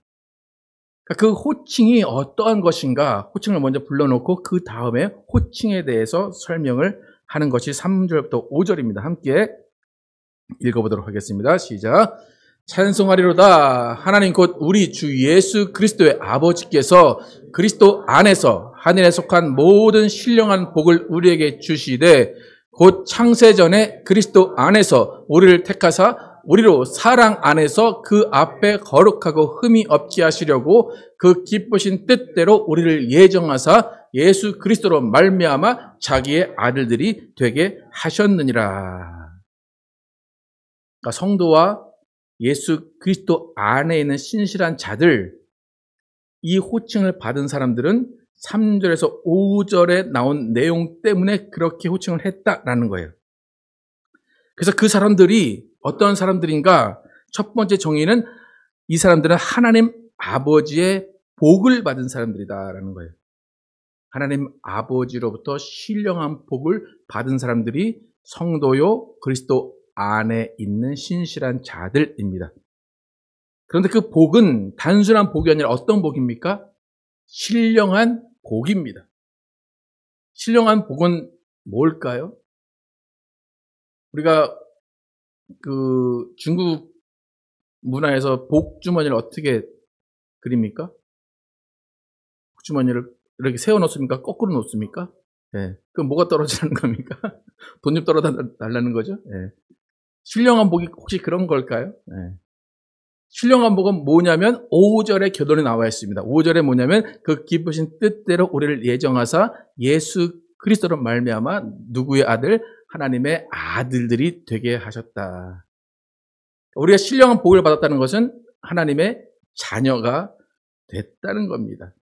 [SPEAKER 1] 그러니까 그 호칭이 어떠한 것인가, 호칭을 먼저 불러놓고 그 다음에 호칭에 대해서 설명을 하는 것이 3절부터 5절입니다. 함께 읽어보도록 하겠습니다. 시작. 찬송하리로다. 하나님 곧 우리 주 예수 그리스도의 아버지께서 그리스도 안에서 하늘에 속한 모든 신령한 복을 우리에게 주시되, 곧 창세전에 그리스도 안에서 우리를 택하사 우리로 사랑 안에서 그 앞에 거룩하고 흠이 없게 하시려고 그 기쁘신 뜻대로 우리를 예정하사 예수 그리스도로 말미암아 자기의 아들들이 되게 하셨느니라. 그러니까 성도와 예수 그리스도 안에 있는 신실한 자들, 이 호칭을 받은 사람들은 3절에서 5절에 나온 내용 때문에 그렇게 호칭을 했다라는 거예요. 그래서 그 사람들이 어떤 사람들인가? 첫 번째 정의는 이 사람들은 하나님 아버지의 복을 받은 사람들이다라는 거예요. 하나님 아버지로부터 신령한 복을 받은 사람들이 성도요, 그리스도 안에 있는 신실한 자들입니다. 그런데 그 복은 단순한 복이 아니라 어떤 복입니까? 신령한 복입니다. 신령한 복은 뭘까요? 우리가 그 중국 문화에서 복주머니를 어떻게 그립니까? 복주머니를 이렇게 세워 놓습니까? 거꾸로 놓습니까? 예. 그럼 뭐가 떨어지는 겁니까? 돈이 떨어달라는 거죠? 예. 신령한 복이 혹시 그런 걸까요? 예. 신령한 복은 뭐냐면 5절에 결론이 나와 있습니다. 5절에 뭐냐면 그 기쁘신 뜻대로 우리를 예정하사 예수 그리스도로 말미암아 누구의 아들? 하나님의 아들들이 되게 하셨다. 우리가 신령한 복을 받았다는 것은 하나님의 자녀가 됐다는 겁니다.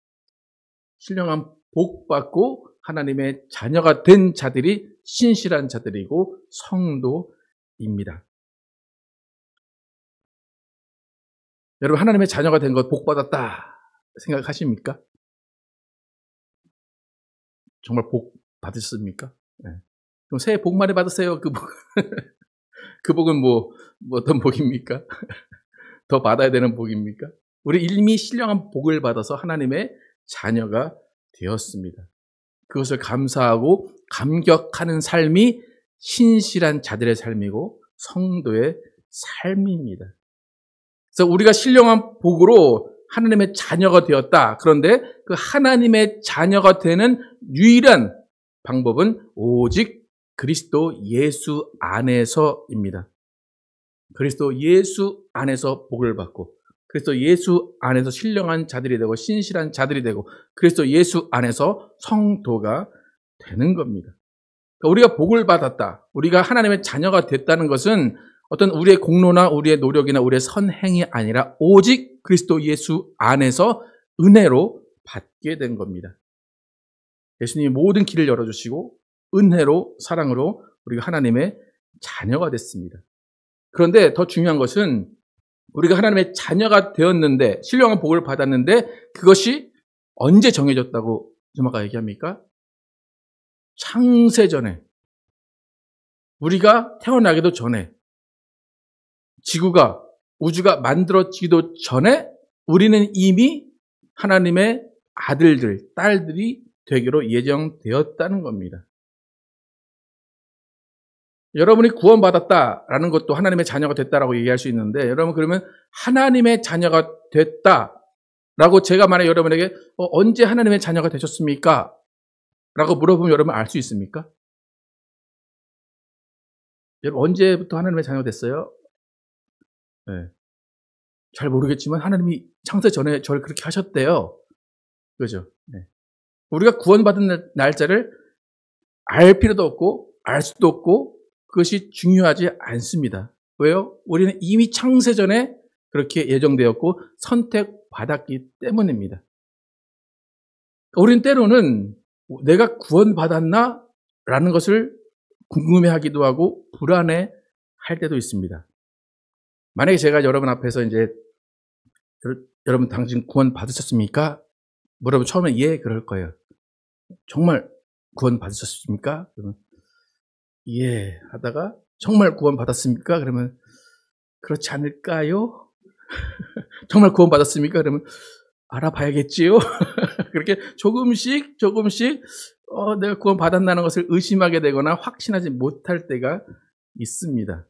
[SPEAKER 1] 신령한 복 받고 하나님의 자녀가 된 자들이 신실한 자들이고 성도입니다. 여러분, 하나님의 자녀가 된 것 복 받았다 생각하십니까? 정말 복 받으셨습니까? 네. 그럼 새해 복 많이 받으세요. 그 복. 그 복은 뭐 어떤 복입니까? 더 받아야 되는 복입니까? 우리 이미 신령한 복을 받아서 하나님의 자녀가 되었습니다. 그것을 감사하고 감격하는 삶이 신실한 자들의 삶이고 성도의 삶입니다. 그래서 우리가 신령한 복으로 하나님의 자녀가 되었다. 그런데 그 하나님의 자녀가 되는 유일한 방법은 오직 그리스도 예수 안에서입니다. 그리스도 예수 안에서 복을 받고, 그리스도 예수 안에서 신령한 자들이 되고 신실한 자들이 되고, 그리스도 예수 안에서 성도가 되는 겁니다. 그러니까 우리가 복을 받았다, 우리가 하나님의 자녀가 됐다는 것은 어떤 우리의 공로나 우리의 노력이나 우리의 선행이 아니라 오직 그리스도 예수 안에서 은혜로 받게 된 겁니다. 예수님이 모든 길을 열어주시고 은혜로, 사랑으로 우리가 하나님의 자녀가 됐습니다. 그런데 더 중요한 것은 우리가 하나님의 자녀가 되었는데, 신령한 복을 받았는데 그것이 언제 정해졌다고 좀 아까 얘기합니까? 창세전에, 우리가 태어나기도 전에, 지구가, 우주가 만들어지기도 전에 우리는 이미 하나님의 아들들, 딸들이 되기로 예정되었다는 겁니다. 여러분이 구원받았다라는 것도 하나님의 자녀가 됐다라고 얘기할 수 있는데, 여러분 그러면 하나님의 자녀가 됐다라고 제가 만약 여러분에게 언제 하나님의 자녀가 되셨습니까? 라고 물어보면 여러분 알 수 있습니까? 여러분 언제부터 하나님의 자녀가 됐어요? 네. 잘 모르겠지만 하나님이 창세 전에 저를 그렇게 하셨대요. 그죠? 네. 우리가 구원받은 날짜를 알 필요도 없고 알 수도 없고 그것이 중요하지 않습니다. 왜요? 우리는 이미 창세 전에 그렇게 예정되었고 선택받았기 때문입니다. 우리는 때로는 내가 구원받았나? 라는 것을 궁금해하기도 하고 불안해할 때도 있습니다. 만약에 제가 여러분 앞에서 이제 여러분 당신 구원 받으셨습니까? 물어보면 처음에 예 그럴 거예요. 정말 구원 받으셨습니까? 그러면 예 하다가 정말 구원 받았습니까? 그러면 그렇지 않을까요? 정말 구원 받았습니까? 그러면 알아봐야겠지요? 그렇게 조금씩 내가 구원 받았다는 것을 의심하게 되거나 확신하지 못할 때가 있습니다.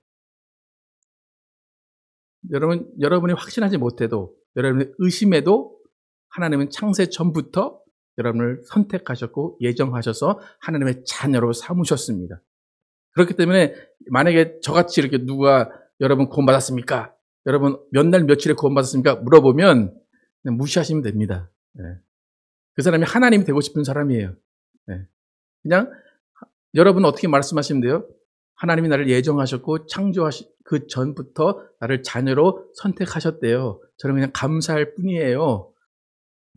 [SPEAKER 1] 여러분이 확신하지 못해도 여러분이 의심해도 하나님은 창세 전부터 여러분을 선택하셨고 예정하셔서 하나님의 자녀로 삼으셨습니다. 그렇기 때문에 만약에 저같이 이렇게 누가 여러분 구원 받았습니까? 여러분 몇 날 며칠에 구원 받았습니까? 물어보면 그냥 무시하시면 됩니다. 네. 그 사람이 하나님이 되고 싶은 사람이에요. 네. 그냥 여러분 어떻게 말씀하시면 돼요? 하나님이 나를 예정하셨고 그 전부터 나를 자녀로 선택하셨대요. 저는 그냥 감사할 뿐이에요.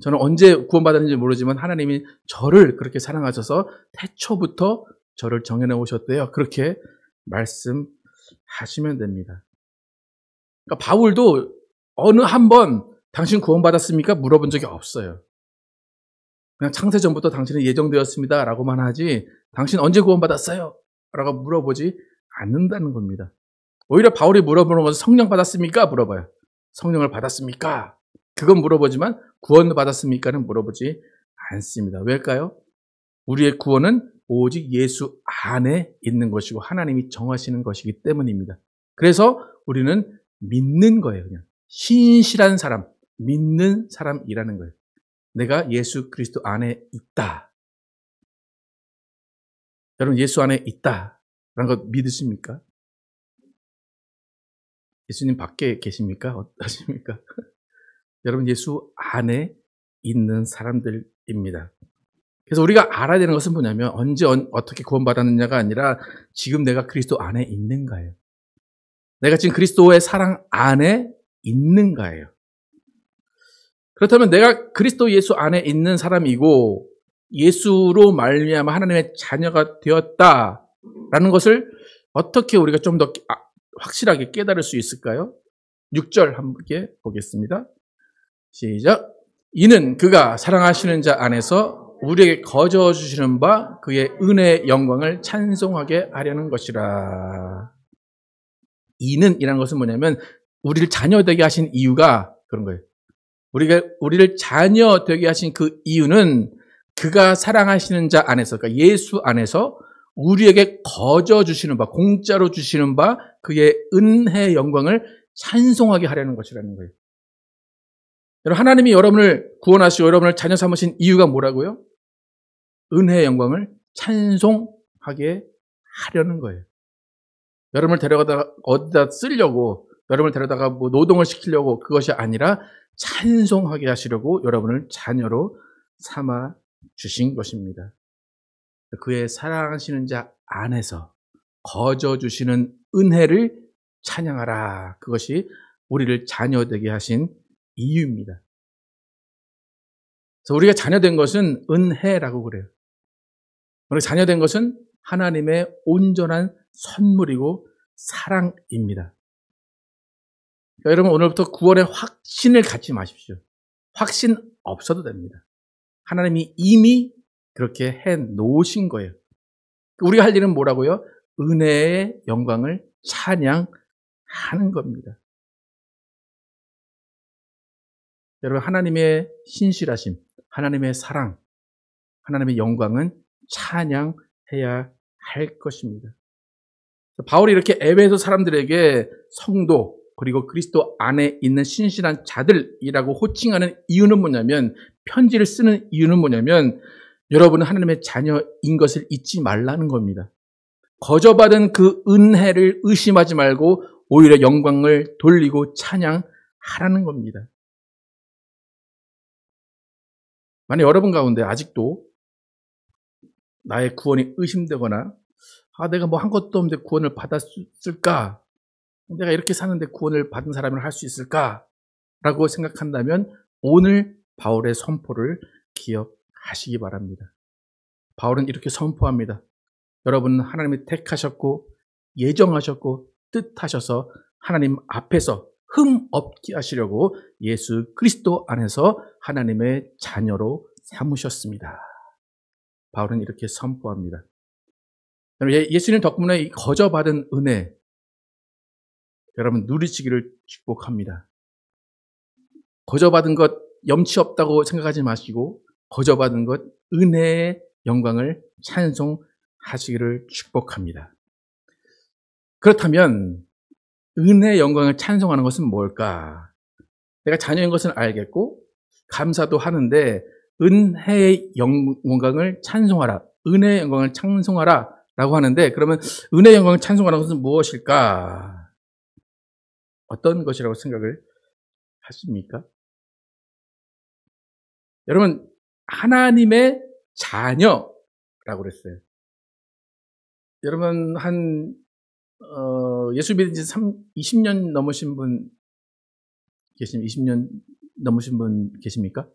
[SPEAKER 1] 저는 언제 구원받았는지 모르지만 하나님이 저를 그렇게 사랑하셔서 태초부터 저를 정해놓으셨대요. 오셨대요. 그렇게 말씀하시면 됩니다. 그러니까 바울도 어느 한 번 당신 구원받았습니까? 물어본 적이 없어요. 그냥 창세 전부터 당신은 예정되었습니다. 라고만 하지 당신 언제 구원받았어요? 라고 물어보지 않는다는 겁니다. 오히려 바울이 물어보는 것은 성령 받았습니까? 물어봐요. 성령을 받았습니까? 그건 물어보지만 구원 받았습니까는 물어보지 않습니다. 왜일까요? 우리의 구원은 오직 예수 안에 있는 것이고 하나님이 정하시는 것이기 때문입니다. 그래서 우리는 믿는 거예요. 그냥 신실한 사람, 믿는 사람이라는 거예요. 내가 예수 그리스도 안에 있다. 여러분 예수 안에 있다라는 거 믿으십니까? 예수님 밖에 계십니까? 어떠십니까? 여러분 예수 안에 있는 사람들입니다. 그래서 우리가 알아야 되는 것은 뭐냐면 언제 어떻게 구원받았느냐가 아니라 지금 내가 그리스도 안에 있는가예요. 내가 지금 그리스도의 사랑 안에 있는가예요. 그렇다면 내가 그리스도 예수 안에 있는 사람이고 예수로 말미암아 하나님의 자녀가 되었다라는 것을 어떻게 우리가 좀 더 확실하게 깨달을 수 있을까요? 6절 함께 보겠습니다. 시작. 이는 그가 사랑하시는 자 안에서 우리에게 거저 주시는 바 그의 은혜의 영광을 찬송하게 하려는 것이라. 이는 이라는 것은 뭐냐면 우리를 자녀 되게 하신 이유가 그런 거예요. 우리를 자녀 되게 하신 그 이유는 그가 사랑하시는 자 안에서, 그러니까 예수 안에서 우리에게 거저 주시는 바, 공짜로 주시는 바 그의 은혜의 영광을 찬송하게 하려는 것이라는 거예요. 여러분, 하나님이 여러분을 구원하시고 여러분을 자녀 삼으신 이유가 뭐라고요? 은혜의 영광을 찬송하게 하려는 거예요. 여러분을 데려가다가 어디다 쓰려고, 여러분을 데려다가 뭐 노동을 시키려고 그것이 아니라 찬송하게 하시려고 여러분을 자녀로 삼아 주신 것입니다. 그의 사랑하시는 자 안에서 거저 주시는 은혜를 찬양하라. 그것이 우리를 자녀 되게 하신 이유입니다. 그래서 우리가 자녀된 것은 은혜라고 그래요. 우리가 자녀된 것은 하나님의 온전한 선물이고 사랑입니다. 그러니까 여러분 오늘부터 구원의 확신을 갖지 마십시오. 확신 없어도 됩니다. 하나님이 이미 그렇게 해 놓으신 거예요. 우리가 할 일은 뭐라고요? 은혜의 영광을 찬양하는 겁니다. 여러분 하나님의 신실하심, 하나님의 사랑, 하나님의 영광은 찬양해야 할 것입니다. 바울이 이렇게 에베소 사람들에게 성도 그리고 그리스도 안에 있는 신실한 자들이라고 호칭하는 이유는 뭐냐면, 편지를 쓰는 이유는 뭐냐면 여러분은 하나님의 자녀인 것을 잊지 말라는 겁니다. 거저받은 그 은혜를 의심하지 말고 오히려 영광을 돌리고 찬양하라는 겁니다. 만약 여러분 가운데 아직도 나의 구원이 의심되거나 내가 뭐 한 것도 없는데 구원을 받았을까? 내가 이렇게 사는데 구원을 받은 사람을 할 수 있을까? 라고 생각한다면 오늘 바울의 선포를 기억하시기 바랍니다. 바울은 이렇게 선포합니다. 여러분은 하나님이 택하셨고 예정하셨고 뜻하셔서 하나님 앞에서 흠 없게 하시려고 예수 그리스도 안에서 하나님의 자녀로 삼으셨습니다. 바울은 이렇게 선포합니다. 예수님 덕분에 이 거저받은 은혜 여러분 누리시기를 축복합니다. 거저받은 것 염치 없다고 생각하지 마시고 거저받은 것 은혜의 영광을 찬송하시기를 축복합니다. 그렇다면 은혜의 영광을 찬송하는 것은 뭘까? 내가 자녀인 것은 알겠고 감사도 하는데 은혜의 영광을 찬송하라, 은혜의 영광을 찬송하라 라고 하는데 그러면 은혜의 영광을 찬송하는 것은 무엇일까? 어떤 것이라고 생각을 하십니까? 여러분 하나님의 자녀라고 그랬어요. 여러분 한 예수 믿은 지 20년 넘으신 분 계십니까? 20년 넘으신 분 계십니까?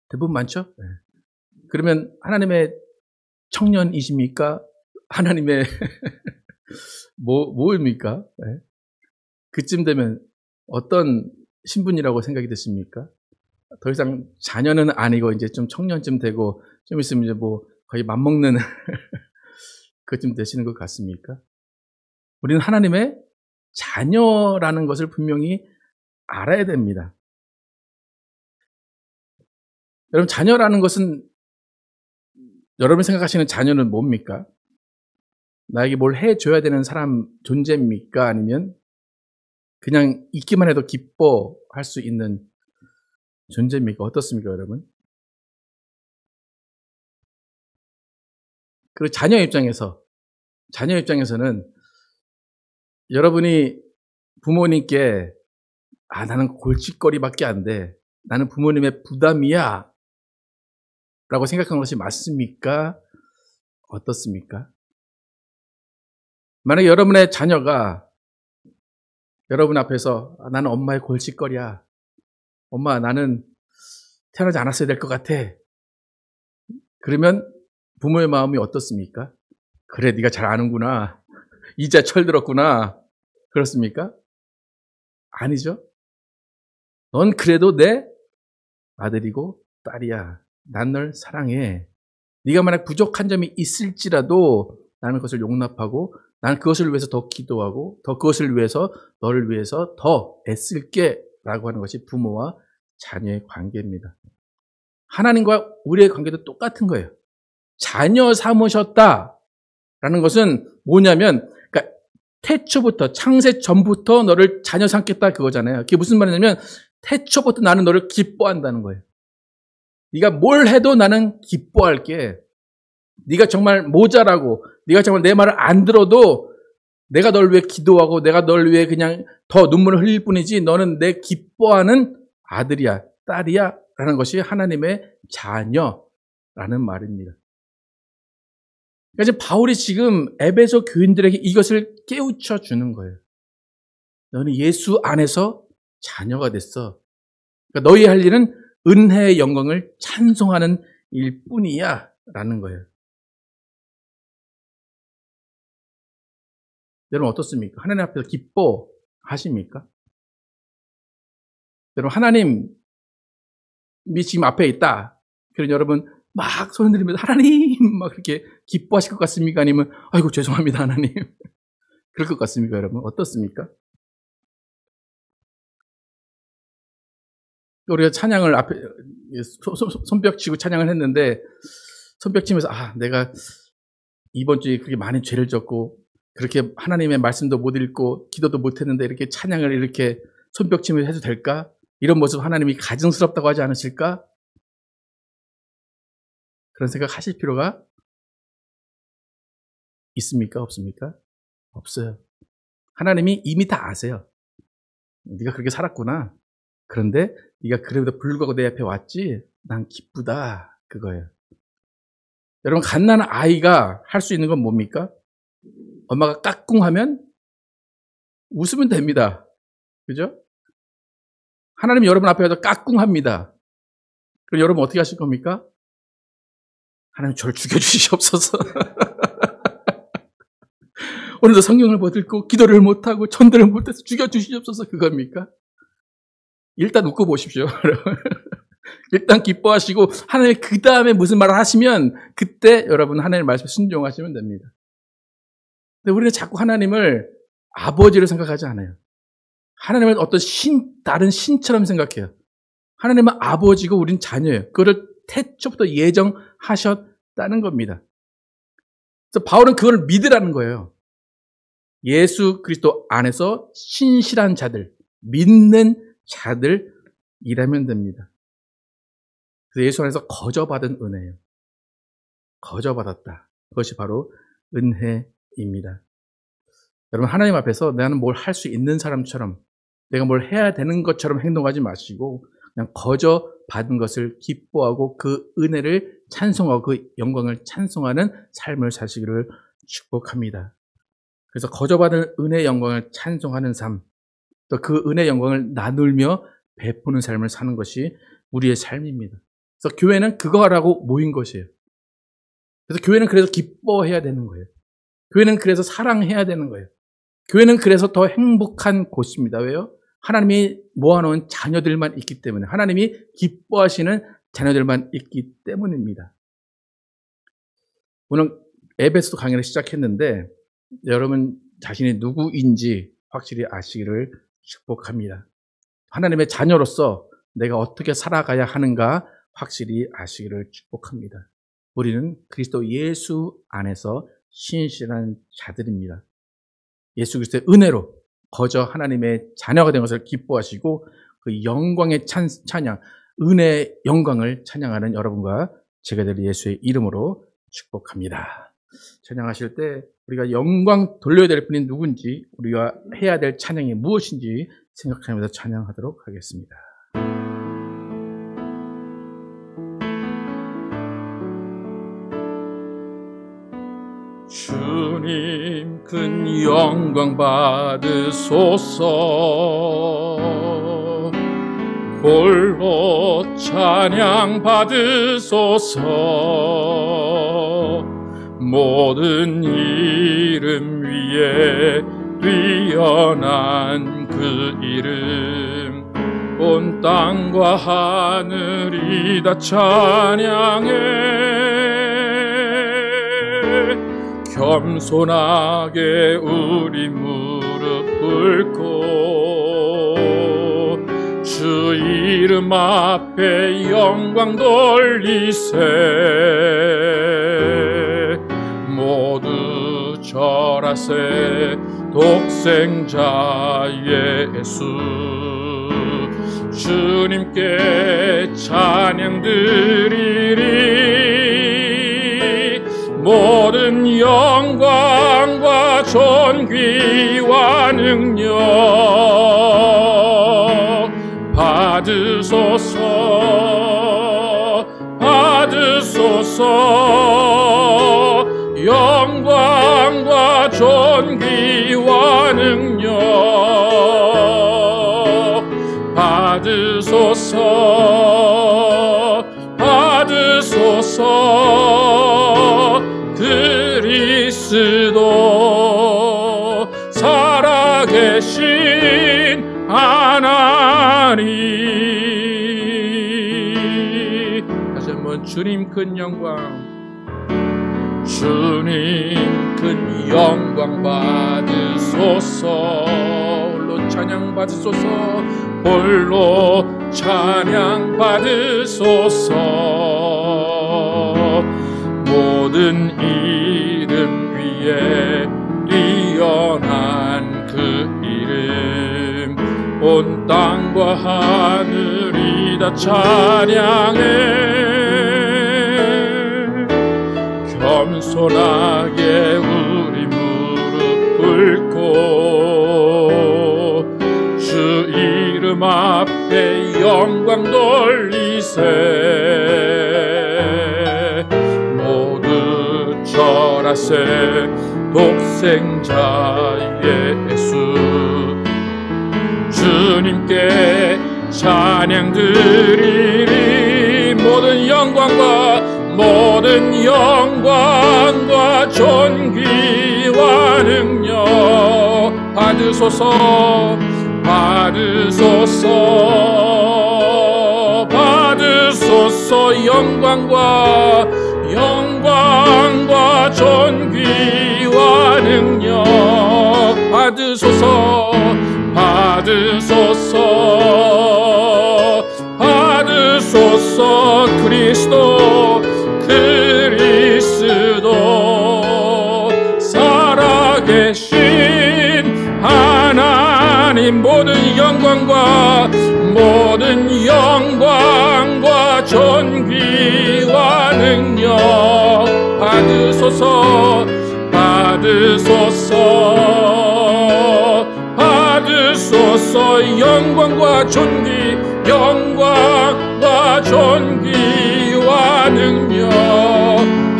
[SPEAKER 1] 대부분 많죠? 네. 그러면 하나님의 청년이십니까? 하나님의 뭐입니까? 네. 그쯤 되면 어떤 신분이라고 생각이 드십니까? 더 이상 자녀는 아니고 이제 좀 청년쯤 되고 좀 있으면 이제 뭐 거의 맘먹는 그쯤 되시는 것 같습니까? 우리는 하나님의 자녀라는 것을 분명히 알아야 됩니다. 여러분 자녀라는 것은 여러분이 생각하시는 자녀는 뭡니까? 나에게 뭘 해줘야 되는 사람 존재입니까? 아니면 그냥 있기만 해도 기뻐할 수 있는 존재입니까? 어떻습니까, 여러분? 그리고 자녀 입장에서는 여러분이 부모님께 나는 골칫거리밖에 안 돼. 나는 부모님의 부담이야. 라고 생각한 것이 맞습니까? 어떻습니까? 만약에 여러분의 자녀가 여러분 앞에서 나는 엄마의 골칫거리야. 엄마 나는 태어나지 않았어야 될 것 같아. 그러면 부모의 마음이 어떻습니까? 그래 네가 잘 아는구나. 이제 철들었구나. 그렇습니까? 아니죠. 넌 그래도 내 아들이고 딸이야. 난 널 사랑해. 네가 만약 부족한 점이 있을지라도 나는 그것을 용납하고 나는 그것을 위해서 더 기도하고 더 그것을 위해서 너를 위해서 더 애쓸게 라고 하는 것이 부모와 자녀의 관계입니다. 하나님과 우리의 관계도 똑같은 거예요. 자녀 삼으셨다라는 것은 뭐냐면 그러니까 태초부터 창세 전부터 너를 자녀 삼겠다 그거잖아요. 그게 무슨 말이냐면 태초부터 나는 너를 기뻐한다는 거예요. 네가 뭘 해도 나는 기뻐할게. 네가 정말 모자라고 네가 정말 내 말을 안 들어도 내가 널 위해 기도하고 내가 널 위해 그냥 더 눈물을 흘릴 뿐이지 너는 내 기뻐하는 아들이야, 딸이야 라는 것이 하나님의 자녀라는 말입니다. 그러니까 바울이 지금 에베소 교인들에게 이것을 깨우쳐 주는 거예요. 너는 예수 안에서 자녀가 됐어. 그러니까 너희 할 일은 은혜의 영광을 찬송하는 일뿐이야 라는 거예요. 여러분 어떻습니까? 하나님 앞에서 기뻐하십니까? 여러분 하나님이 지금 앞에 있다. 그럼 여러분 막 손 들이면서 하나님 막 그렇게 기뻐하실 것 같습니까? 아니면 아이고 죄송합니다 하나님 그럴 것 같습니까? 여러분 어떻습니까? 우리가 찬양을 앞에 손뼉 치고 찬양을 했는데 손뼉 치면서 내가 이번 주에 그렇게 많은 죄를 졌고 그렇게 하나님의 말씀도 못 읽고 기도도 못 했는데 이렇게 찬양을 이렇게 손뼉 치면서 해도 될까? 이런 모습 하나님이 가증스럽다고 하지 않으실까? 그런 생각 하실 필요가 있습니까? 없습니까? 없어요. 하나님이 이미 다 아세요. 네가 그렇게 살았구나. 그런데 네가 그래도 불구하고 내 앞에 왔지? 난 기쁘다. 그거예요. 여러분, 갓난아는 아이가 할 수 있는 건 뭡니까? 엄마가 까꿍하면 웃으면 됩니다. 그죠? 하나님이 여러분 앞에 와서 까꿍합니다. 그럼 여러분 어떻게 하실 겁니까? 하나님 저를 죽여주시옵소서. 오늘도 성경을 못 읽고 기도를 못하고 전도를 못해서 죽여주시옵소서. 그겁니까? 일단 웃고 보십시오. 일단 기뻐하시고 하나님이 그 다음에 무슨 말을 하시면 그때 여러분 하나님의 말씀에 순종하시면 됩니다. 근데 우리는 자꾸 하나님을 아버지로 생각하지 않아요. 하나님은 어떤 다른 신처럼 생각해요. 하나님은 아버지고 우린 자녀예요. 그거를 태초부터 예정하셨다는 겁니다. 그래서 바울은 그걸 믿으라는 거예요. 예수 그리스도 안에서 신실한 자들, 믿는 자들이라면 됩니다. 그래서 예수 안에서 거저받은 은혜예요. 거저받았다. 그것이 바로 은혜입니다. 여러분, 하나님 앞에서 나는 뭘 할 수 있는 사람처럼, 내가 뭘 해야 되는 것처럼 행동하지 마시고 그냥 거저받은 것을 기뻐하고 그 은혜를 찬송하고 그 영광을 찬송하는 삶을 사시기를 축복합니다. 그래서 거저받은 은혜의 영광을 찬송하는 삶, 또 그 은혜의 영광을 나누며 베푸는 삶을 사는 것이 우리의 삶입니다. 그래서 교회는 그거 하라고 모인 것이에요. 그래서 교회는 그래서 기뻐해야 되는 거예요. 교회는 그래서 사랑해야 되는 거예요. 교회는 그래서 더 행복한 곳입니다. 왜요? 하나님이 모아놓은 자녀들만 있기 때문에, 하나님이 기뻐하시는 자녀들만 있기 때문입니다. 오늘 에베소 강의를 시작했는데 여러분 자신이 누구인지 확실히 아시기를 축복합니다. 하나님의 자녀로서 내가 어떻게 살아가야 하는가 확실히 아시기를 축복합니다. 우리는 그리스도 예수 안에서 신실한 자들입니다. 예수 그리스도의 은혜로 거저 하나님의 자녀가 된 것을 기뻐하시고 그 영광의 찬양, 은혜의 영광을 찬양하는 여러분과 제가 될 예수의 이름으로 축복합니다. 찬양하실 때 우리가 영광 돌려야 될 분이 누군지, 우리가 해야 될 찬양이 무엇인지 생각하면서 찬양하도록 하겠습니다.
[SPEAKER 2] 주님 큰 영광 받으소서. 홀로 찬양 받으소서. 모든 이름 위에 뛰어난 그 이름, 온 땅과 하늘이 다 찬양해. 겸손하게 우리 무릎 꿇고 주 이름 앞에 영광 돌리세. 모두 절하세. 독생자 예수 주님께 찬양 드리리. 모든 영광과 존귀와 능력 받으소서. 받으소서. 영광과 존귀와 능력 받으소서. 받으소서. 그리스도 살아계신 하나님. 다시 한번 주님 큰 영광, 주님 큰 영광 받으소서. 홀로 찬양 받으소서. 홀로 찬양 받으소서. 모든 이름 위에 뛰어난 그 이름, 온 땅과 하늘이 다 찬양해. 겸손하게 앞에 영광 돌리세. 모두 절하세. 독생자 예수 주님께 찬양 드리리. 모든 영광과 존귀와 능력 받으소서. 영광과 존귀와 능력 받으소서. 그리스도 살아계신 하나님. 모든 영광과 존귀와 능력 받으소서. 영광과 존귀와 능력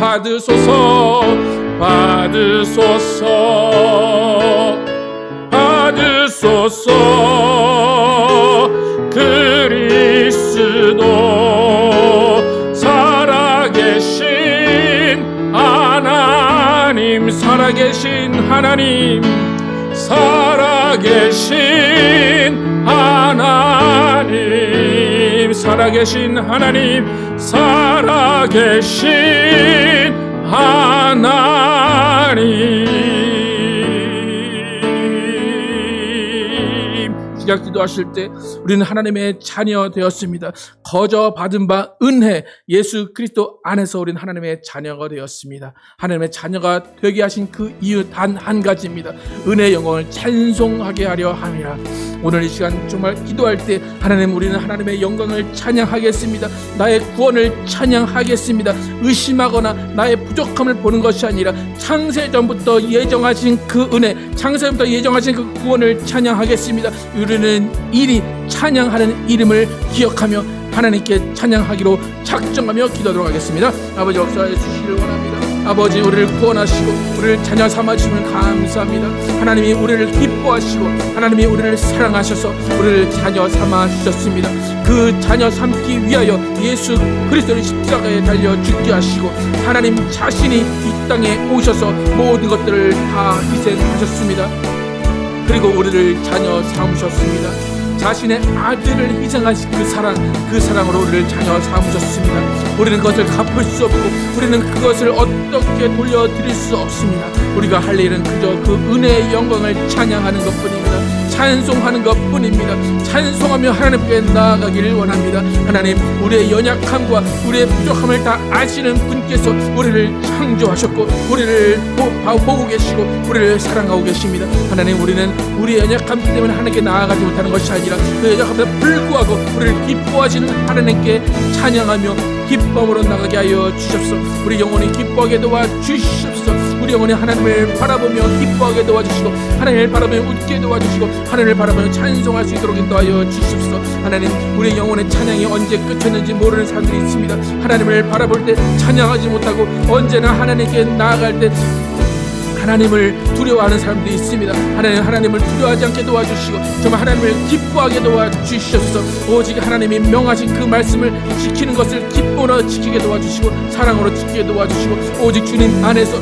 [SPEAKER 2] 받으소서. 그리스도 살아계신 하나님. 살아계신 하나님. 살아계신 하나님. 시작 기도하실 때 우리는 하나님의 자녀 되었습니다. 거저 받은 바 은혜 예수 그리스도 안에서 우리는 하나님의 자녀가 되었습니다. 하나님의 자녀가 되게 하신 그 이유 단 한 가지입니다. 은혜의 영광을 찬송하게 하려 함이라. 오늘 이 시간 정말 기도할 때 하나님, 우리는 하나님의 영광을 찬양하겠습니다. 나의 구원을 찬양하겠습니다. 의심하거나 나의 부족함을 보는 것이 아니라 창세전부터 예정하신 그 은혜, 창세전부터 예정하신 그 구원을 찬양하겠습니다. 우리는 이리 찬양하는 이름을 기억하며 하나님께 찬양하기로 작정하며 기도하도록 하겠습니다. 아버지, 역사해 주시기를 원합니다. 아버지, 우리를 구원하시고 우리를 자녀 삼아주시면 감사합니다. 하나님이 우리를 기뻐하시고 하나님이 우리를 사랑하셔서 우리를 자녀 삼아주셨습니다. 그 자녀 삼기 위하여 예수 그리스도를 십자가에 달려 죽게 하시고 하나님 자신이 이 땅에 오셔서 모든 것들을 다 희생하셨습니다. 그리고 우리를 자녀 삼으셨습니다. 자신의 아들을 희생하신 그 사랑으로 우리를 자녀 삼으셨습니다. 우리는 그것을 갚을 수 없고 우리는 그것을 어떻게 돌려드릴 수 없습니다. 우리가 할 일은 그저 그 은혜의 영광을 찬양하는 것뿐입니다. 찬송하는 것뿐입니다. 찬송하며 하나님께 나아가기를 원합니다. 하나님, 우리의 연약함과 우리의 부족함을 다 아시는 분께서 우리를 창조하셨고 우리를 보고 계시고 우리를 사랑하고 계십니다. 하나님, 우리는 우리의 연약함 때문에 하나님께 나아가지 못하는 것이 아니라 그 연약함에 불구하고 우리를 기뻐하시는 하나님께 찬양하며 기쁨으로 나가게 하여 주십시오. 우리 영혼이 기뻐하게 도와주십시오. 우리 영혼이 하나님을 바라보며 기뻐하게 도와주시고 하나님을 바라보며 웃게 도와주시고 하나님을 바라보며 찬송할 수 있도록 인도하여 주십시오. 하나님, 우리 영혼의 찬양이 언제 끝쳤는지 모르는 사람들이 있습니다. 하나님을 바라볼 때 찬양하지 못하고 언제나 하나님께 나아갈 때 하나님을 두려워하는 사람들이 있습니다. 하나님을 두려워하지 않게 도와주시고 정말 하나님을 기뻐하게 도와주시옵소서. 오직 하나님이 명하신 그 말씀을 지키는 것을 기쁨으로 지키게 도와주시고 사랑으로 지키게 도와주시고 오직 주님 안에서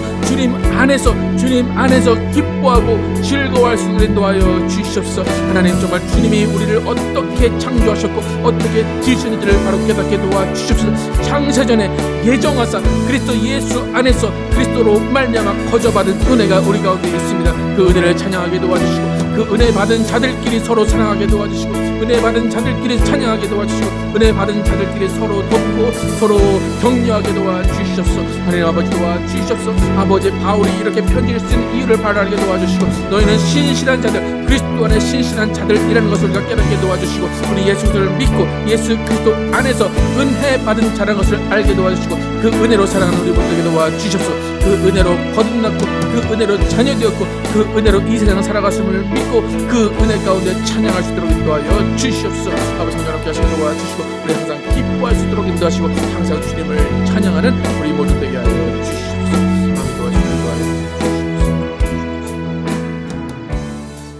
[SPEAKER 2] 기뻐하고 즐거워할 수 있는 도와여 주시옵소서. 하나님, 정말 주님이 우리를 어떻게 창조하셨고 어떻게 지으셨는지를 바로 깨닫게 도와주시옵소서. 창세전에 예정하사 그리스도 예수 안에서 그리스도로 말미암아 거저받은 은혜가 우리 가운데 있습니다. 그 은혜를 찬양하게 도와주시고 그 은혜 받은 자들끼리 서로 사랑하게 도와주시고 은혜 받은 자들끼리 찬양하게 도와주시고 은혜 받은 자들끼리 서로 돕고 서로 격려하게 도와주시옵소서. 하나님 아버지, 도와주시옵소서. 아버지, 바울이 이렇게 편지를 쓴 이유를 바라게 도와주시고 너희는 신실한 자들, 그리스도 안에 신실한 자들이라는 것을 우리가 깨닫게 도와주시고 우리 예수를 믿고 예수 그리스도 안에서 은혜 받은 자라는 것을 알게 도와주시고 그 은혜로 살아가는 우리 모두에게 도와주시옵소서. 그 은혜로 거듭났고 그 은혜로 자녀되었고 그 은혜로 이 세상을 살아갔음을 믿고 그 은혜 가운데 찬양할 수 있도록 인도하여 주시옵소서. 아버지 성령 함께 하시고 도와주시고 우리 항상 기뻐할 수 있도록 인도하시고 항상 주님을 찬양하는 우리 모두 되게 하여 주시옵소서. 아버지 도와주시고 인도하여 주시옵소서.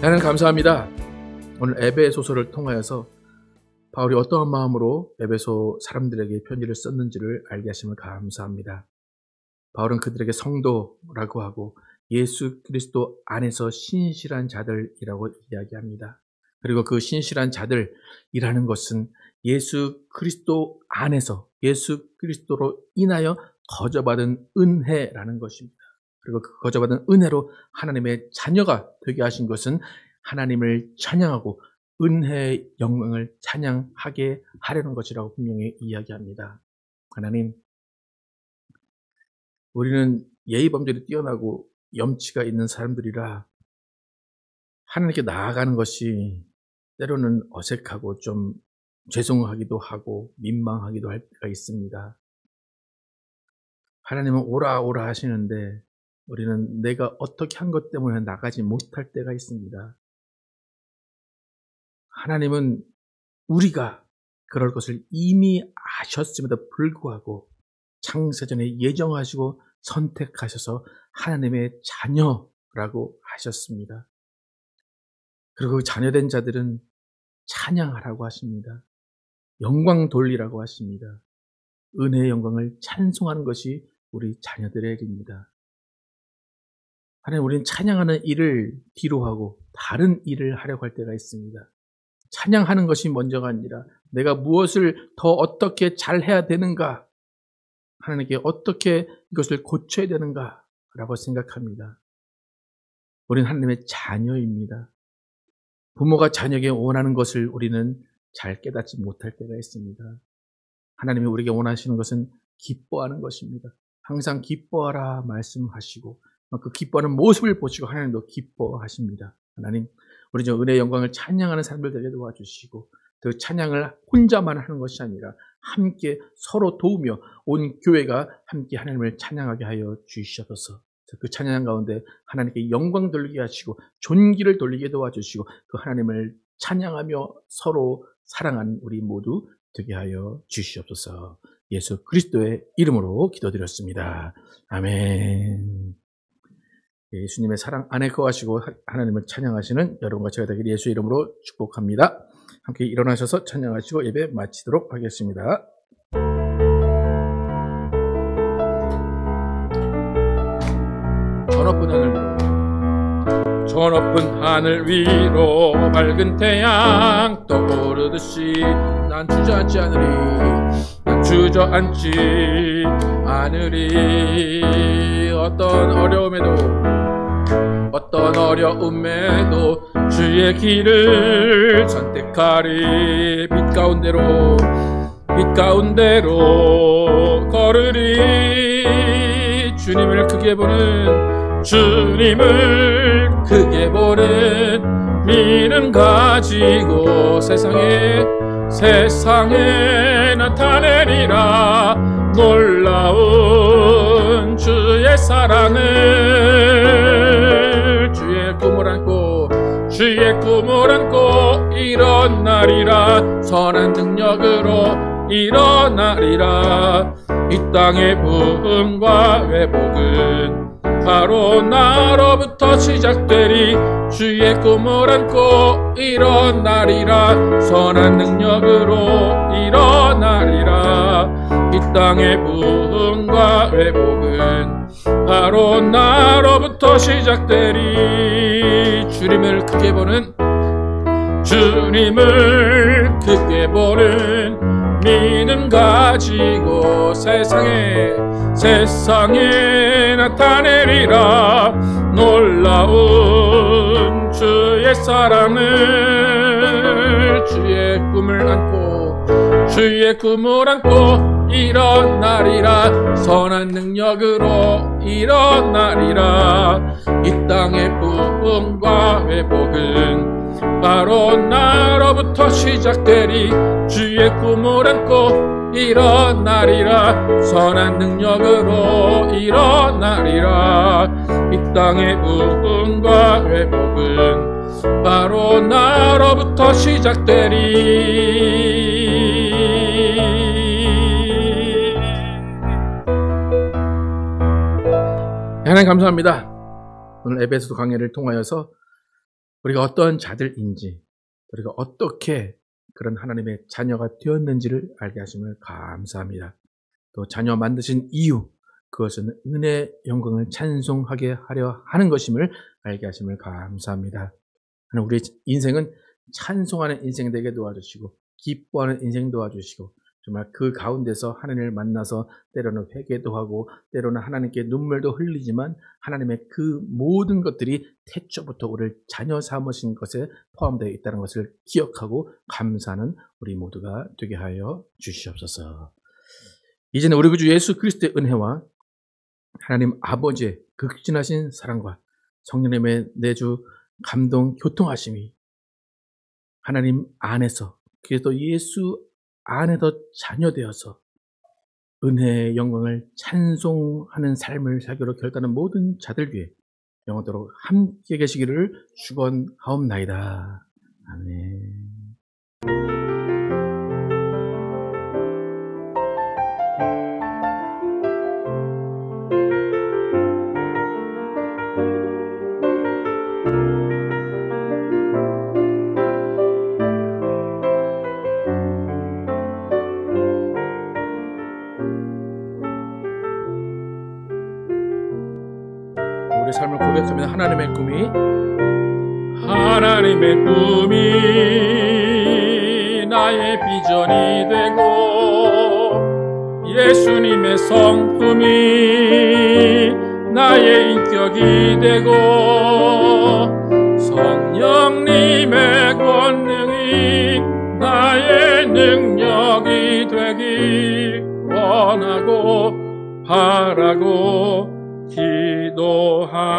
[SPEAKER 2] 나는 감사합니다. 오늘 에베소서를 통하여서 바울이 어떠한 마음으로 에베소 사람들에게 편지를 썼는지를 알게 하심을 감사합니다. 바울은 그들에게 성도라고 하고 예수 그리스도 안에서 신실한 자들이라고 이야기합니다. 그리고 그 신실한 자들이라는 것은 예수 그리스도 안에서 예수 그리스도로 인하여 거저받은 은혜라는 것입니다. 그리고 그 거저받은 은혜로 하나님의 자녀가 되게 하신 것은 하나님을 찬양하고 은혜의 영광을 찬양하게 하려는 것이라고 분명히 이야기합니다. 하나님, 우리는 예의범절이 뛰어나고 염치가 있는 사람들이라 하나님께 나아가는 것이 때로는 어색하고 좀 죄송하기도 하고 민망하기도 할 때가 있습니다. 하나님은 오라 오라 하시는데 우리는 내가 어떻게 한 것 때문에 나가지 못할 때가 있습니다. 하나님은 우리가 그럴 것을 이미 아셨음에도 불구하고 창세전에 예정하시고 선택하셔서 하나님의 자녀라고 하셨습니다. 그리고 자녀된 자들은 찬양하라고 하십니다. 영광 돌리라고 하십니다. 은혜의 영광을 찬송하는 것이 우리 자녀들의 일입니다. 하나님, 우리는 찬양하는 일을 뒤로 하고 다른 일을 하려고 할 때가 있습니다. 찬양하는 것이 먼저가 아니라 내가 무엇을 더 어떻게 잘해야 되는가, 하나님께 어떻게 이것을 고쳐야 되는가 라고 생각합니다. 우리는 하나님의 자녀입니다. 부모가 자녀에게 원하는 것을 우리는 잘 깨닫지 못할 때가 있습니다. 하나님이 우리에게 원하시는 것은 기뻐하는 것입니다. 항상 기뻐하라 말씀하시고 그 기뻐하는 모습을 보시고 하나님도 기뻐하십니다. 하나님, 우리 저 은혜의 영광을 찬양하는 사람들 되게 도와주시고 그 찬양을 혼자만 하는 것이 아니라 함께 서로 도우며 온 교회가 함께 하나님을 찬양하게 하여 주시옵소서. 그 찬양 가운데 하나님께 영광 돌리게 하시고 존귀를 돌리게 도와주시고 그 하나님을 찬양하며 서로 사랑하는 우리 모두 되게 하여 주시옵소서. 예수 그리스도의 이름으로 기도드렸습니다. 아멘. 예수님의 사랑 안에 거하시고 하나님을 찬양하시는 여러분과 제가 되길 예수 이름으로 축복합니다. 함께 일어나셔서 찬양하시고 예배 마치도록 하겠습니다. 저 높은 하늘 위로 맑은 태양 떠오르듯이 난 주저앉지 않으리. 난 주저앉지 않으리. 어떤 어려움에도 주의 길을 선택하리. 빛 가운데로 걸으리. 주님을 크게 보는 믿음 가지고 세상에 나타내리라. 놀라운 주의 사랑을 주의 꿈을 안고 일어나리라. 선한 능력으로 일어나리라. 이 땅의 부흥과 회복은 바로 나로부터 시작되리. 주의 꿈을 안고 일어나리라. 선한 능력으로 일어나리라. 이 땅의 부흥과 회복은 바로 나로부터 시작되리. 주님을 크게 보는 믿음 가지고 세상에 나타내리라. 놀라운 주의 사랑을 주의 꿈을 안고 일어나리라. 선한 능력으로 일어나리라. 이 땅의 부흥과 회복은 바로 나로부터 시작되리. 주의 꿈을 안고 일어나리라. 선한 능력으로 일어나리라. 이 땅의 부흥과 회복은 바로 나로부터 시작되리. 하나님 감사합니다. 오늘 에베소 강해를 통하여서 우리가 어떤 자들인지, 우리가 어떻게 그런 하나님의 자녀가 되었는지를 알게 하심을 감사합니다. 또 자녀 만드신 이유, 그것은 은혜의 영광을 찬송하게 하려 하는 것임을 알게 하심을 감사합니다. 하나님, 우리 인생은 찬송하는 인생 되게 도와주시고 기뻐하는 인생 도와주시고, 정말 그 가운데서 하나님을 만나서 때로는 회개도 하고 때로는 하나님께 눈물도 흘리지만 하나님의 그 모든 것들이 태초부터 우리를 자녀 삼으신 것에 포함되어 있다는 것을 기억하고 감사하는 우리 모두가 되게 하여 주시옵소서. 이제는 우리 구주 예수 그리스도의 은혜와 하나님 아버지의 극진하신 사랑과 성령님의 내주 감동 교통하심이 하나님 안에서, 그리스도 예수 안에서 자녀되어서 은혜의 영광을 찬송하는 삶을 살기로 결단한 모든 자들 위해 영원토록 함께 계시기를 축원하옵나이다. 아멘. 삶을 고백합니다. 하나님의 꿈이 나의 비전이 되고 예수님의 성품이 나의 인격이 되고 성령님의 권능이 나의 능력이 되기 원하고 바라고 기도합니다.